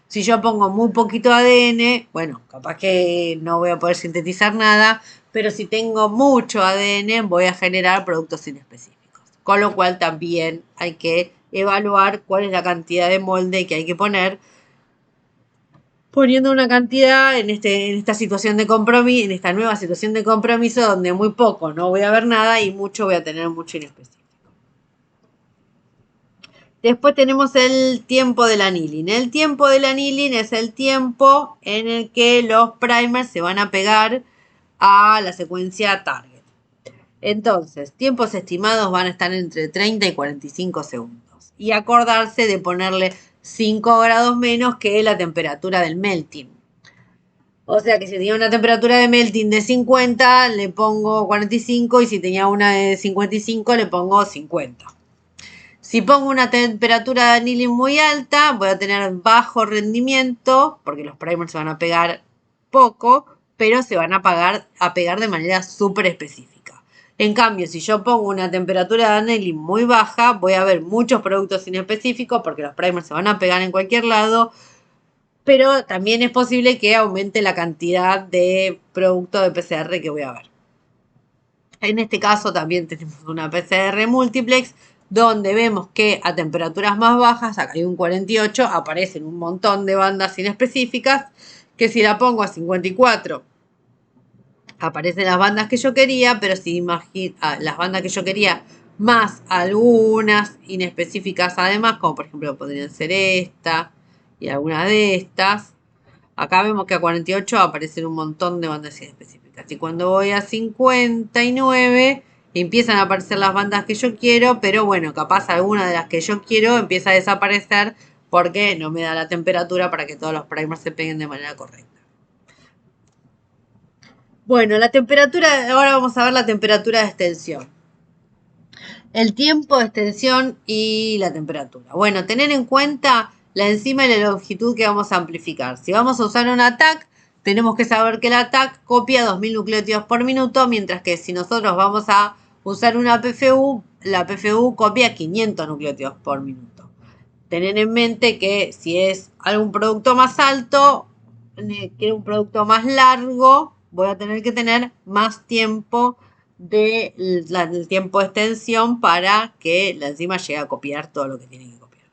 Si yo pongo muy poquito ADN, bueno, capaz que no voy a poder sintetizar nada, pero si tengo mucho ADN voy a generar productos inespecíficos. Con lo cual también hay que evaluar cuál es la cantidad de molde que hay que poner. Poniendo una cantidad en esta situación de compromiso, en esta nueva situación de compromiso donde muy poco no voy a ver nada y mucho voy a tener mucho inespecífico. Después tenemos el tiempo del annealing. El tiempo del annealing es el tiempo en el que los primers se van a pegar a la secuencia target. Entonces, tiempos estimados van a estar entre 30 y 45 segundos. Y acordarse de ponerle 5 grados menos que la temperatura del melting. O sea que si tenía una temperatura de melting de 50, le pongo 45, y si tenía una de 55, le pongo 50. Si pongo una temperatura de annealing muy alta, voy a tener bajo rendimiento, porque los primers se van a pegar poco, pero se van a pegar de manera súper específica. En cambio, si yo pongo una temperatura de annealing muy baja, voy a ver muchos productos inespecíficos, porque los primers se van a pegar en cualquier lado, pero también es posible que aumente la cantidad de producto de PCR que voy a ver. En este caso también tenemos una PCR multiplex, donde vemos que a temperaturas más bajas, acá hay un 48, aparecen un montón de bandas inespecíficas, que si la pongo a 54, aparecen las bandas que yo quería, pero si las bandas que yo quería más algunas inespecíficas además, como por ejemplo podrían ser esta y algunas de estas, acá vemos que a 48 aparecen un montón de bandas inespecíficas. Y cuando voy a 59, empiezan a aparecer las bandas que yo quiero, pero bueno, capaz alguna de las que yo quiero empieza a desaparecer porque no me da la temperatura para que todos los primers se peguen de manera correcta. Bueno, la temperatura, ahora vamos a ver la temperatura de extensión. El tiempo de extensión y la temperatura. Bueno, tener en cuenta la enzima y la longitud que vamos a amplificar. Si vamos a usar un ATAC, tenemos que saber que el ATAC copia 2000 nucleótidos por minuto, mientras que si nosotros vamos a usar una PFU, la PFU copia 500 nucleótidos por minuto. Tener en mente que si es algún producto más alto, quiero un producto más largo, voy a tener que tener más tiempo del tiempo de extensión para que la enzima llegue a copiar todo lo que tiene que copiar.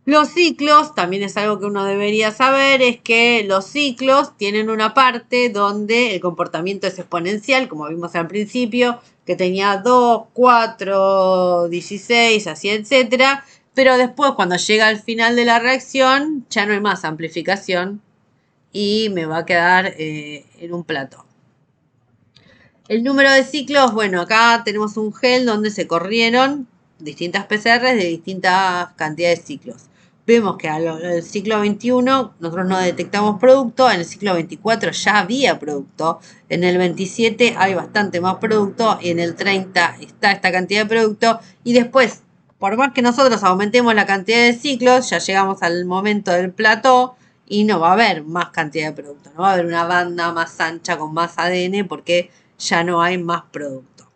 Los ciclos, también es algo que uno debería saber, es que los ciclos tienen una parte donde el comportamiento es exponencial, como vimos al principio, que tenía 2, 4, 16, así, etcétera. Pero después, cuando llega al final de la reacción, ya no hay más amplificación y me va a quedar en un plató. El número de ciclos, bueno, acá tenemos un gel donde se corrieron distintas PCRs de distintas cantidades de ciclos. Vemos que al ciclo 21 nosotros no detectamos producto, en el ciclo 24 ya había producto, en el 27 hay bastante más producto y en el 30 está esta cantidad de producto, y después, por más que nosotros aumentemos la cantidad de ciclos, ya llegamos al momento del plató y no va a haber más cantidad de producto, no va a haber una banda más ancha con más ADN porque ya no hay más producto.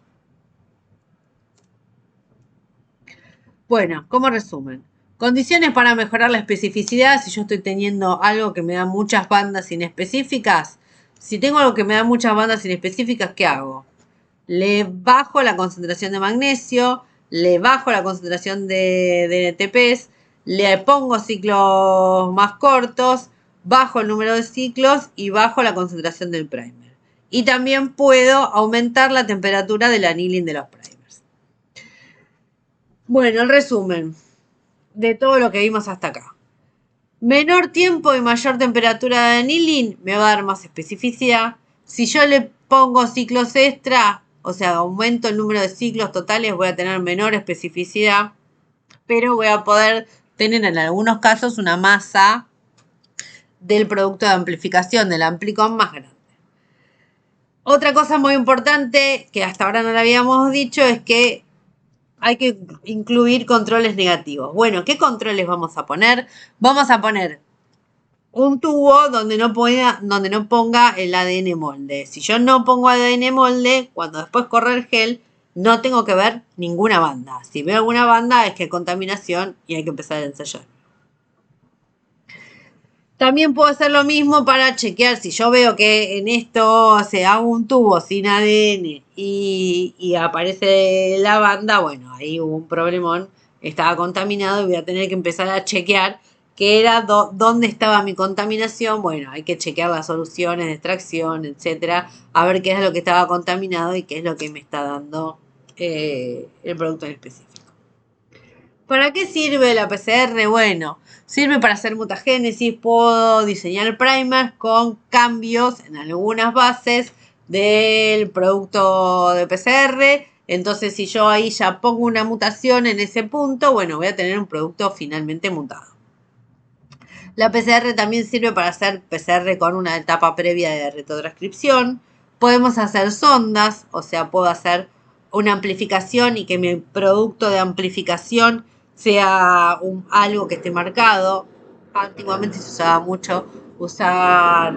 Bueno, como resumen, condiciones para mejorar la especificidad. Si yo estoy teniendo algo que me da muchas bandas inespecíficas, si tengo algo que me da muchas bandas inespecíficas, ¿qué hago? Le bajo la concentración de magnesio, le bajo la concentración de NTPs, le pongo ciclos más cortos, bajo el número de ciclos y bajo la concentración del primer. Y también puedo aumentar la temperatura del annealing de los primers. Bueno, el resumen de todo lo que vimos hasta acá. Menor tiempo y mayor temperatura de anilin me va a dar más especificidad. Si yo le pongo ciclos extra, o sea, aumento el número de ciclos totales, voy a tener menor especificidad, pero voy a poder tener en algunos casos una masa del producto de amplificación, del amplicón más grande. Otra cosa muy importante que hasta ahora no le habíamos dicho es que hay que incluir controles negativos. Bueno, ¿qué controles vamos a poner? Vamos a poner un tubo donde no ponga el ADN molde. Si yo no pongo ADN molde, cuando después corre el gel, no tengo que ver ninguna banda. Si veo alguna banda es que hay contaminación y hay que empezar a ensayar. También puedo hacer lo mismo para chequear si yo veo que en esto se hago un tubo sin ADN y aparece la banda, bueno, ahí hubo un problemón, estaba contaminado y voy a tener que empezar a chequear qué era, dónde estaba mi contaminación. Bueno, hay que chequear las soluciones de extracción, etcétera, a ver qué es lo que estaba contaminado y qué es lo que me está dando el producto en específico. ¿Para qué sirve la PCR? Bueno, sirve para hacer mutagénesis. Puedo diseñar primers con cambios en algunas bases del producto de PCR. Entonces, si yo ahí ya pongo una mutación en ese punto, bueno, voy a tener un producto finalmente mutado. La PCR también sirve para hacer PCR con una etapa previa de retrotranscripción. Podemos hacer sondas, o sea, puedo hacer una amplificación y que mi producto de amplificación sea algo que esté marcado. Antiguamente se usaba mucho usar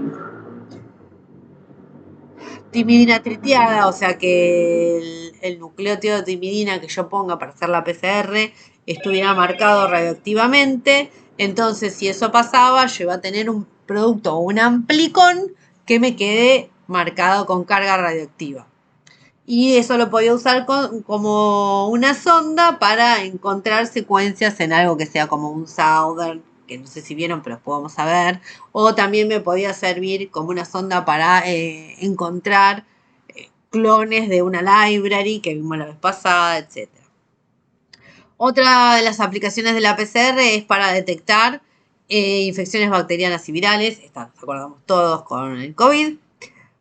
timidina tritiada, o sea que el nucleótido de timidina que yo ponga para hacer la PCR estuviera marcado radioactivamente. Entonces, si eso pasaba, yo iba a tener un producto o un amplicón que me quede marcado con carga radioactiva. Y eso lo podía usar como una sonda para encontrar secuencias en algo que sea como un Southern, que no sé si vieron, pero después vamos a ver. O también me podía servir como una sonda para encontrar clones de una library que vimos la vez pasada, etcétera. Otra de las aplicaciones de la PCR es para detectar infecciones bacterianas y virales. Esta nos acordamos todos con el COVID.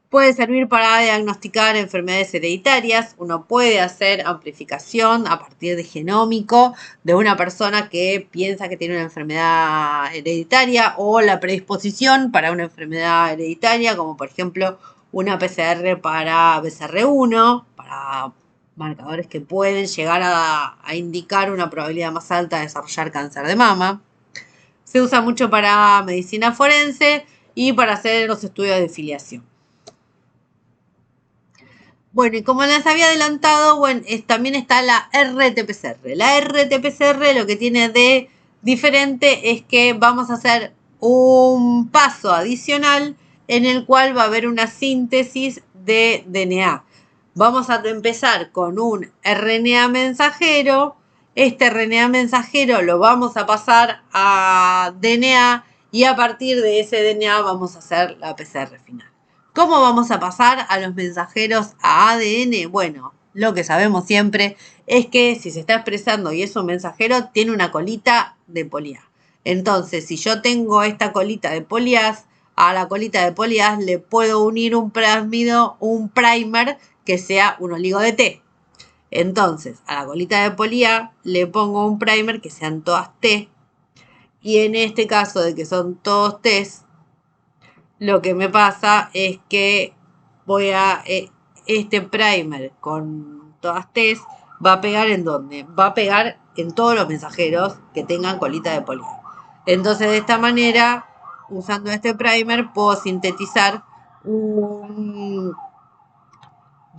Puede servir para diagnosticar enfermedades hereditarias. Uno puede hacer amplificación a partir de genómico de una persona que piensa que tiene una enfermedad hereditaria o la predisposición para una enfermedad hereditaria, como por ejemplo una PCR para BCR1, para marcadores que pueden llegar a indicar una probabilidad más alta de desarrollar cáncer de mama. Se usa mucho para medicina forense y para hacer los estudios de filiación. Bueno, y como les había adelantado, bueno, también está la RT-PCR. La RT-PCR lo que tiene de diferente es que vamos a hacer un paso adicional en el cual va a haber una síntesis de DNA. Vamos a empezar con un RNA mensajero. Este RNA mensajero lo vamos a pasar a DNA y a partir de ese DNA vamos a hacer la PCR final. ¿Cómo vamos a pasar a los mensajeros a ADN? Bueno, lo que sabemos siempre es que si se está expresando y es un mensajero, tiene una colita de polias. Entonces, si yo tengo esta colita de polias, a la colita de polias le puedo unir un plásmido, un primer que sea un oligo de T. Entonces, a la colita de polía le pongo un primer que sean todas T. Y en este caso de que son todos T, lo que me pasa es que voy a este primer con todas T va a pegar en dónde? Va a pegar en todos los mensajeros que tengan colita de polía. Entonces, de esta manera, usando este primer, puedo sintetizar un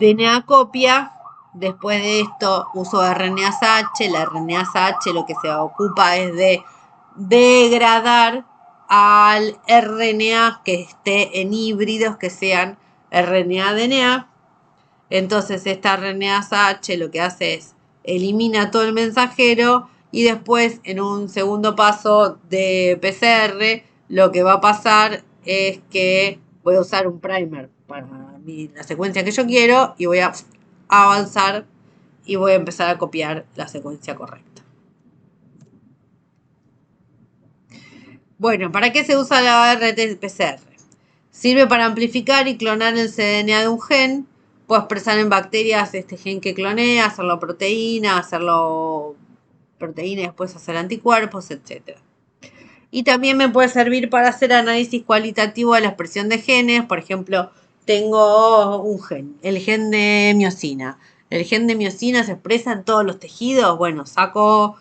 DNA copia. Después de esto uso RNASH. La RNASH lo que se ocupa es de degradar al RNA que esté en híbridos que sean RNA-DNA. Entonces esta RNASH lo que hace es elimina todo el mensajero y después en un segundo paso de PCR lo que va a pasar es que voy a usar un primer para la secuencia que yo quiero y voy a avanzar y voy a empezar a copiar la secuencia correcta. Bueno, ¿para qué se usa la RT-PCR? Sirve para amplificar y clonar el cDNA de un gen. Puedo expresar en bacterias este gen que cloné, hacerlo proteína y después hacer anticuerpos, etc. Y también me puede servir para hacer análisis cualitativo de la expresión de genes. Por ejemplo, tengo un gen, el gen de miosina. El gen de miosina se expresa en todos los tejidos. Bueno, saco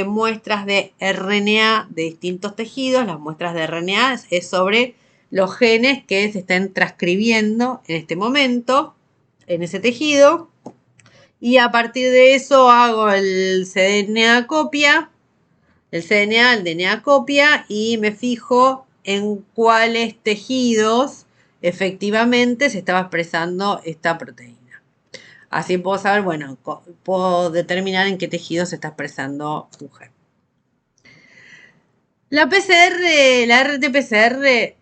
muestras de RNA de distintos tejidos. Las muestras de RNA es sobre los genes que se están transcribiendo en este momento en ese tejido. Y a partir de eso hago el cDNA copia. El cDNA, el DNA copia y me fijo en cuáles tejidos efectivamente se estaba expresando esta proteína. Así puedo saber, bueno, puedo determinar en qué tejido se está expresando un gen. La PCR, la RT-PCR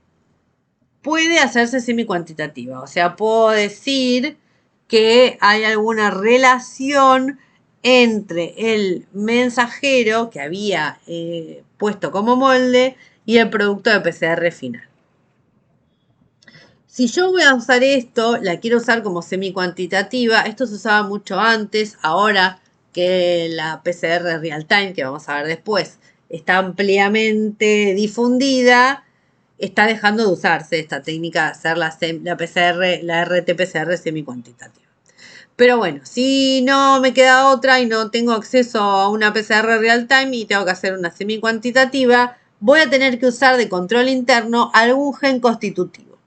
puede hacerse semicuantitativa, o sea, puedo decir que hay alguna relación entre el mensajero que había puesto como molde y el producto de PCR final. Si yo voy a usar esto, la quiero usar como semicuantitativa, esto se usaba mucho antes, ahora que la PCR real time, que vamos a ver después, está ampliamente difundida, está dejando de usarse esta técnica de hacer la PCR, la RT-PCR semicuantitativa. Pero bueno, si no me queda otra y no tengo acceso a una PCR real time y tengo que hacer una semicuantitativa, voy a tener que usar de control interno algún gen constitutivo.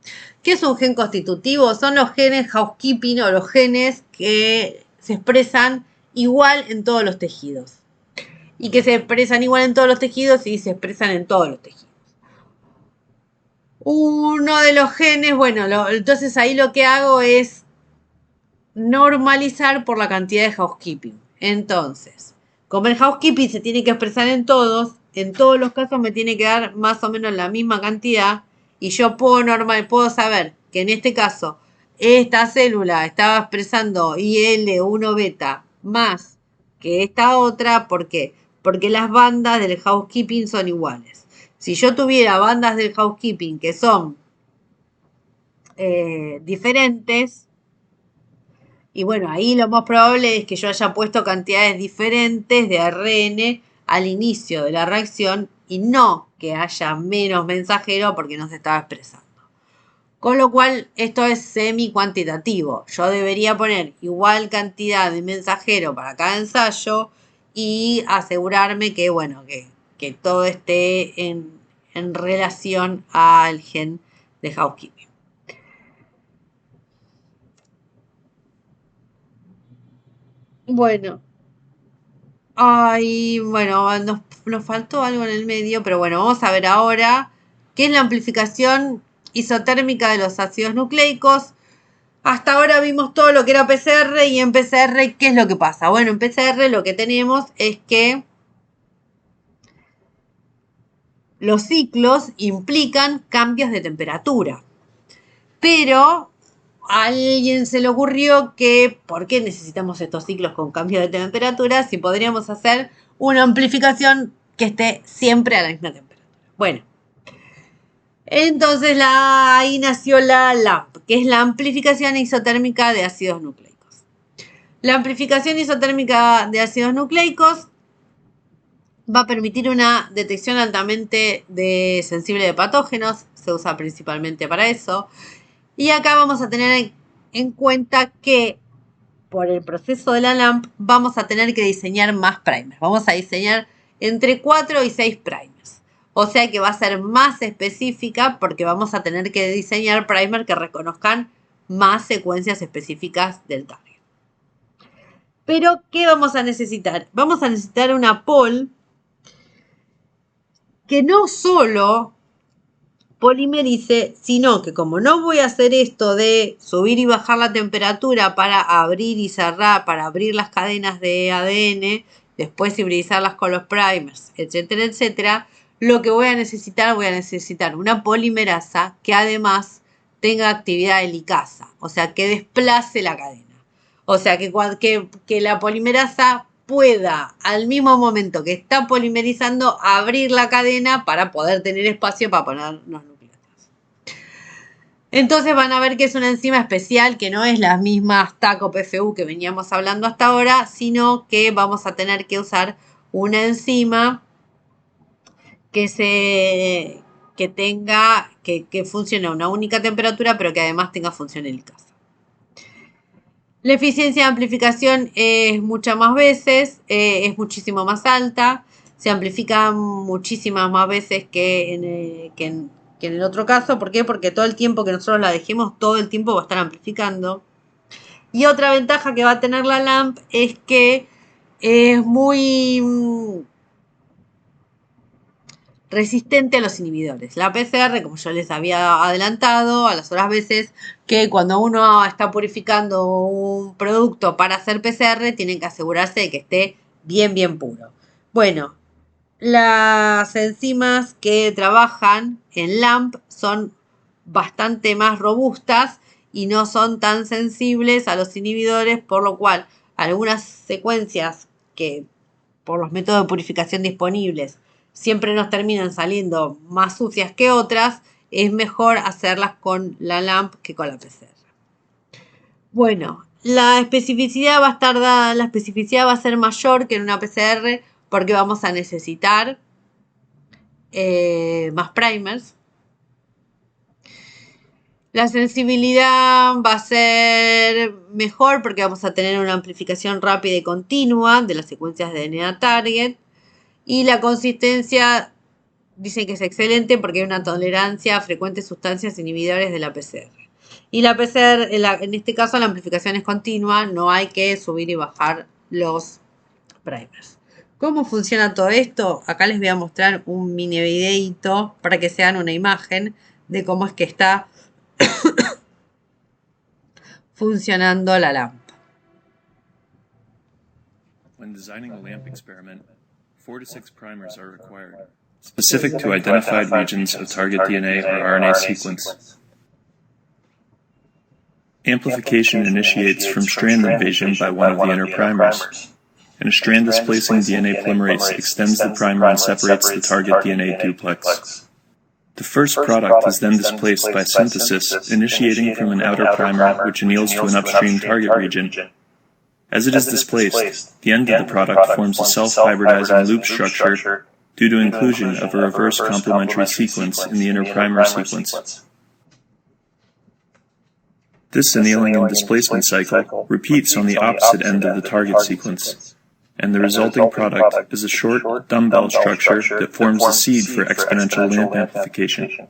¿Qué es un gen constitutivo? Son los genes housekeeping o los genes que se expresan igual en todos los tejidos. Y que se expresan igual en todos los tejidos y se expresan en todos los tejidos. Uno de los genes, bueno, entonces ahí lo que hago es normalizar por la cantidad de housekeeping. Entonces, como el housekeeping se tiene que expresar en todos los casos me tiene que dar más o menos la misma cantidad y yo puedo saber que en este caso esta célula estaba expresando IL-1 beta más que esta otra. ¿Por qué? Porque las bandas del housekeeping son iguales. Si yo tuviera bandas del housekeeping que son diferentes, y bueno, ahí lo más probable es que yo haya puesto cantidades diferentes de ARN al inicio de la reacción y no que haya menos mensajero porque no se estaba expresando. Con lo cual, esto es semi-cuantitativo. Yo debería poner igual cantidad de mensajero para cada ensayo y asegurarme que, bueno, que todo esté en relación al gen de housekeeping. Bueno, bueno, nos faltó algo en el medio, pero bueno, vamos a ver ahora qué es la amplificación isotérmica de los ácidos nucleicos. Hasta ahora vimos todo lo que era PCR y en PCR, ¿qué es lo que pasa? Bueno, en PCR lo que tenemos es que los ciclos implican cambios de temperatura. Pero a alguien se le ocurrió que, ¿por qué necesitamos estos ciclos con cambios de temperatura si podríamos hacer una amplificación que esté siempre a la misma temperatura? Bueno, entonces ahí nació la LAMP, que es la amplificación isotérmica de ácidos nucleicos. La amplificación isotérmica de ácidos nucleicos va a permitir una detección altamente sensible de patógenos, se usa principalmente para eso. Y acá vamos a tener en cuenta que por el proceso de la LAMP vamos a tener que diseñar más primers. Vamos a diseñar entre 4 y 6 primers. O sea que va a ser más específica porque vamos a tener que diseñar primers que reconozcan más secuencias específicas del target. Pero, ¿qué vamos a necesitar? Vamos a necesitar una POL que no solo polimerice, sino que como no voy a hacer esto de subir y bajar la temperatura para abrir y cerrar, para abrir las cadenas de ADN, después hibridizarlas con los primers, etcétera, etcétera, lo que voy a necesitar una polimerasa que además tenga actividad de licasa, o sea, que desplace la cadena. O sea, que la polimerasa pueda, al mismo momento que está polimerizando, abrir la cadena para poder tener espacio para poner los nucleótidos. Entonces van a ver que es una enzima especial, que no es la misma TAC o PFU que veníamos hablando hasta ahora, sino que vamos a tener que usar una enzima que funcione a una única temperatura, pero que además tenga función helicasa. La eficiencia de amplificación es muchas más veces, es muchísimo más alta, se amplifica muchísimas más veces que en el otro caso. ¿Por qué? Porque todo el tiempo que nosotros la dejemos, todo el tiempo va a estar amplificando. Y otra ventaja que va a tener la LAMP es que es muy resistente a los inhibidores. La PCR, como yo les había adelantado, a las otras veces que cuando uno está purificando un producto para hacer PCR, tienen que asegurarse de que esté bien puro. Bueno, las enzimas que trabajan en LAMP son bastante más robustas y no son tan sensibles a los inhibidores, por lo cual algunas secuencias que por los métodos de purificación disponibles siempre nos terminan saliendo más sucias que otras, es mejor hacerlas con la LAMP que con la PCR. Bueno, la especificidad va a ser mayor que en una PCR porque vamos a necesitar más primers. La sensibilidad va a ser mejor porque vamos a tener una amplificación rápida y continua de las secuencias de DNA target. Y la consistencia dicen que es excelente porque hay una tolerancia a frecuentes sustancias inhibidores de la PCR. Y la PCR, en este caso, la amplificación es continua, no hay que subir y bajar los primers. ¿Cómo funciona todo esto? Acá les voy a mostrar un mini videito para que se hagan una imagen de cómo es que está funcionando la LAMP. When designing a LAMP experiment, 4 to 6 primers are required, specific to identified regions of target DNA or RNA sequence. Amplification initiates from strand invasion by one of the inner primers, and a strand-displacing DNA polymerase extends the primer and separates the target DNA duplex. The first product is then displaced by synthesis, initiating from an outer primer which anneals to an upstream target region. As it is displaced, the end of the product forms a self-hybridizing loop structure due to inclusion of a reverse complementary sequence in the inner primer sequence. This annealing and displacement cycle repeats on the opposite end of the target sequence, and the resulting product is a short dumbbell structure that forms the seed for exponential LAMP amplification.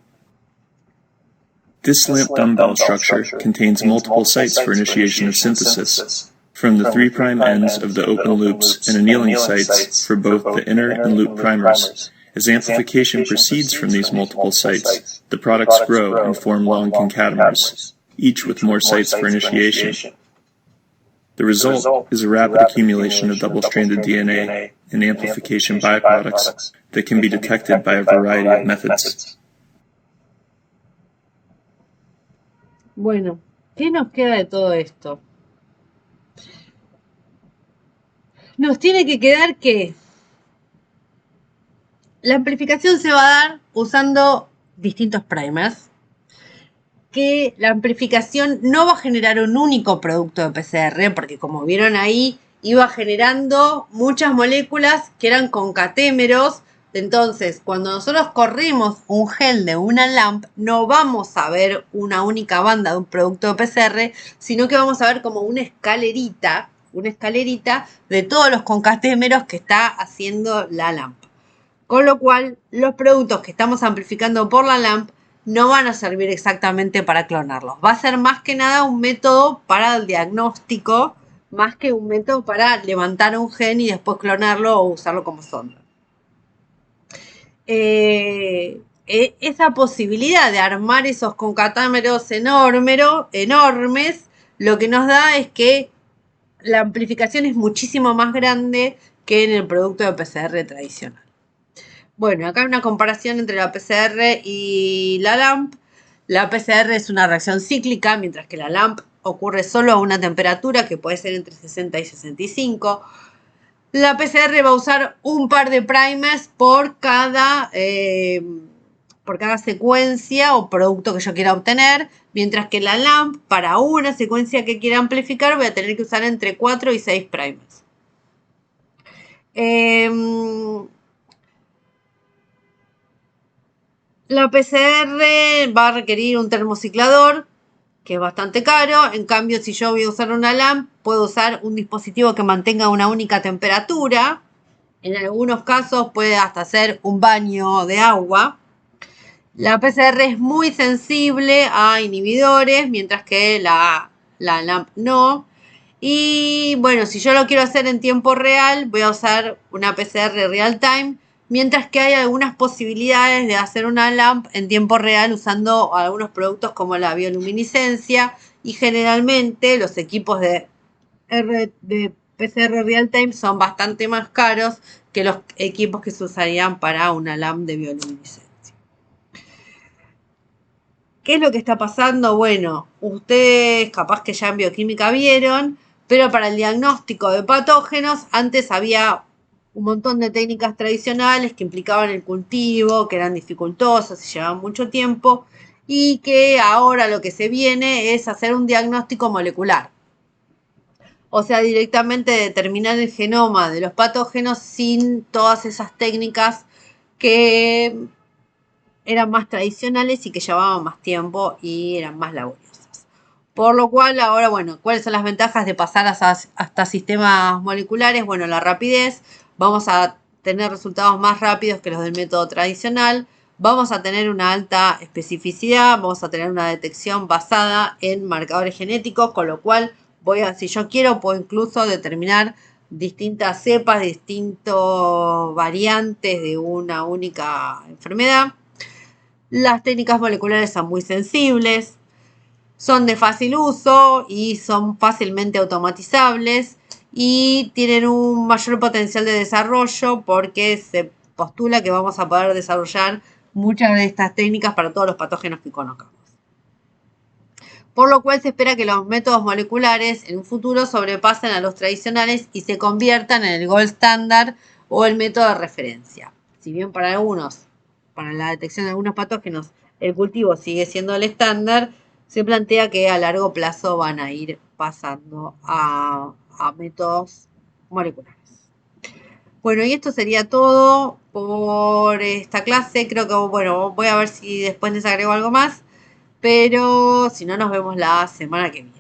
This LAMP dumbbell structure contains multiple sites for initiation of synthesis, from the 3' ends of the open loops and annealing sites for both the inner and loop primers. As amplification proceeds from these multiple sites, the products grow and form long concatenars, each with more sites for initiation. The result is a rapid accumulation of double-stranded DNA and amplification byproducts that can be detected by a variety of methods. Bueno, ¿qué nos queda de todo esto? Nos tiene que quedar que la amplificación se va a dar usando distintos primers, que la amplificación no va a generar un único producto de PCR, porque como vieron ahí, iba generando muchas moléculas que eran concatémeros. Entonces, cuando nosotros corremos un gel de una LAMP, no vamos a ver una única banda de un producto de PCR, sino que vamos a ver como una escalerita de todos los concatémeros que está haciendo la LAMP. Con lo cual, los productos que estamos amplificando por la LAMP no van a servir exactamente para clonarlos. Va a ser más que nada un método para el diagnóstico, más que un método para levantar un gen y después clonarlo o usarlo como sonda. Esa posibilidad de armar esos concatémeros enormes, lo que nos da es que la amplificación es muchísimo más grande que en el producto de PCR tradicional. Bueno, acá hay una comparación entre la PCR y la LAMP. La PCR es una reacción cíclica, mientras que la LAMP ocurre solo a una temperatura que puede ser entre 60 y 65. La PCR va a usar un par de primers por cada secuencia o producto que yo quiera obtener, mientras que la LAMP, para una secuencia que quiera amplificar, voy a tener que usar entre 4 y 6 primers. La PCR va a requerir un termociclador, que es bastante caro. En cambio, si yo voy a usar una LAMP, puedo usar un dispositivo que mantenga una única temperatura. En algunos casos puede hasta hacer un baño de agua. La PCR es muy sensible a inhibidores, mientras que la LAMP no. Y bueno, si yo lo quiero hacer en tiempo real, voy a usar una PCR real time, mientras que hay algunas posibilidades de hacer una LAMP en tiempo real usando algunos productos como la bioluminiscencia, y generalmente los equipos de PCR real time son bastante más caros que los equipos que se usarían para una LAMP de bioluminiscencia. ¿Qué es lo que está pasando? Bueno, ustedes capaz que ya en bioquímica vieron, pero para el diagnóstico de patógenos antes había un montón de técnicas tradicionales que implicaban el cultivo, que eran dificultosas y llevaban mucho tiempo, y que ahora lo que se viene es hacer un diagnóstico molecular. O sea, directamente determinar el genoma de los patógenos sin todas esas técnicas que eran más tradicionales y que llevaban más tiempo y eran más laboriosas. Por lo cual ahora, bueno, ¿cuáles son las ventajas de pasar hasta sistemas moleculares? Bueno, la rapidez, vamos a tener resultados más rápidos que los del método tradicional, vamos a tener una alta especificidad, vamos a tener una detección basada en marcadores genéticos, con lo cual si yo quiero, puedo incluso determinar distintas cepas, distintas variantes de una única enfermedad. Las técnicas moleculares son muy sensibles, son de fácil uso y son fácilmente automatizables y tienen un mayor potencial de desarrollo porque se postula que vamos a poder desarrollar muchas de estas técnicas para todos los patógenos que conozcamos. Por lo cual se espera que los métodos moleculares en un futuro sobrepasen a los tradicionales y se conviertan en el gold standard o el método de referencia. Si bien para la detección de algunos patógenos, el cultivo sigue siendo el estándar, se plantea que a largo plazo van a ir pasando a métodos moleculares. Bueno, y esto sería todo por esta clase. Creo que, bueno, voy a ver si después les agrego algo más, pero si no, nos vemos la semana que viene.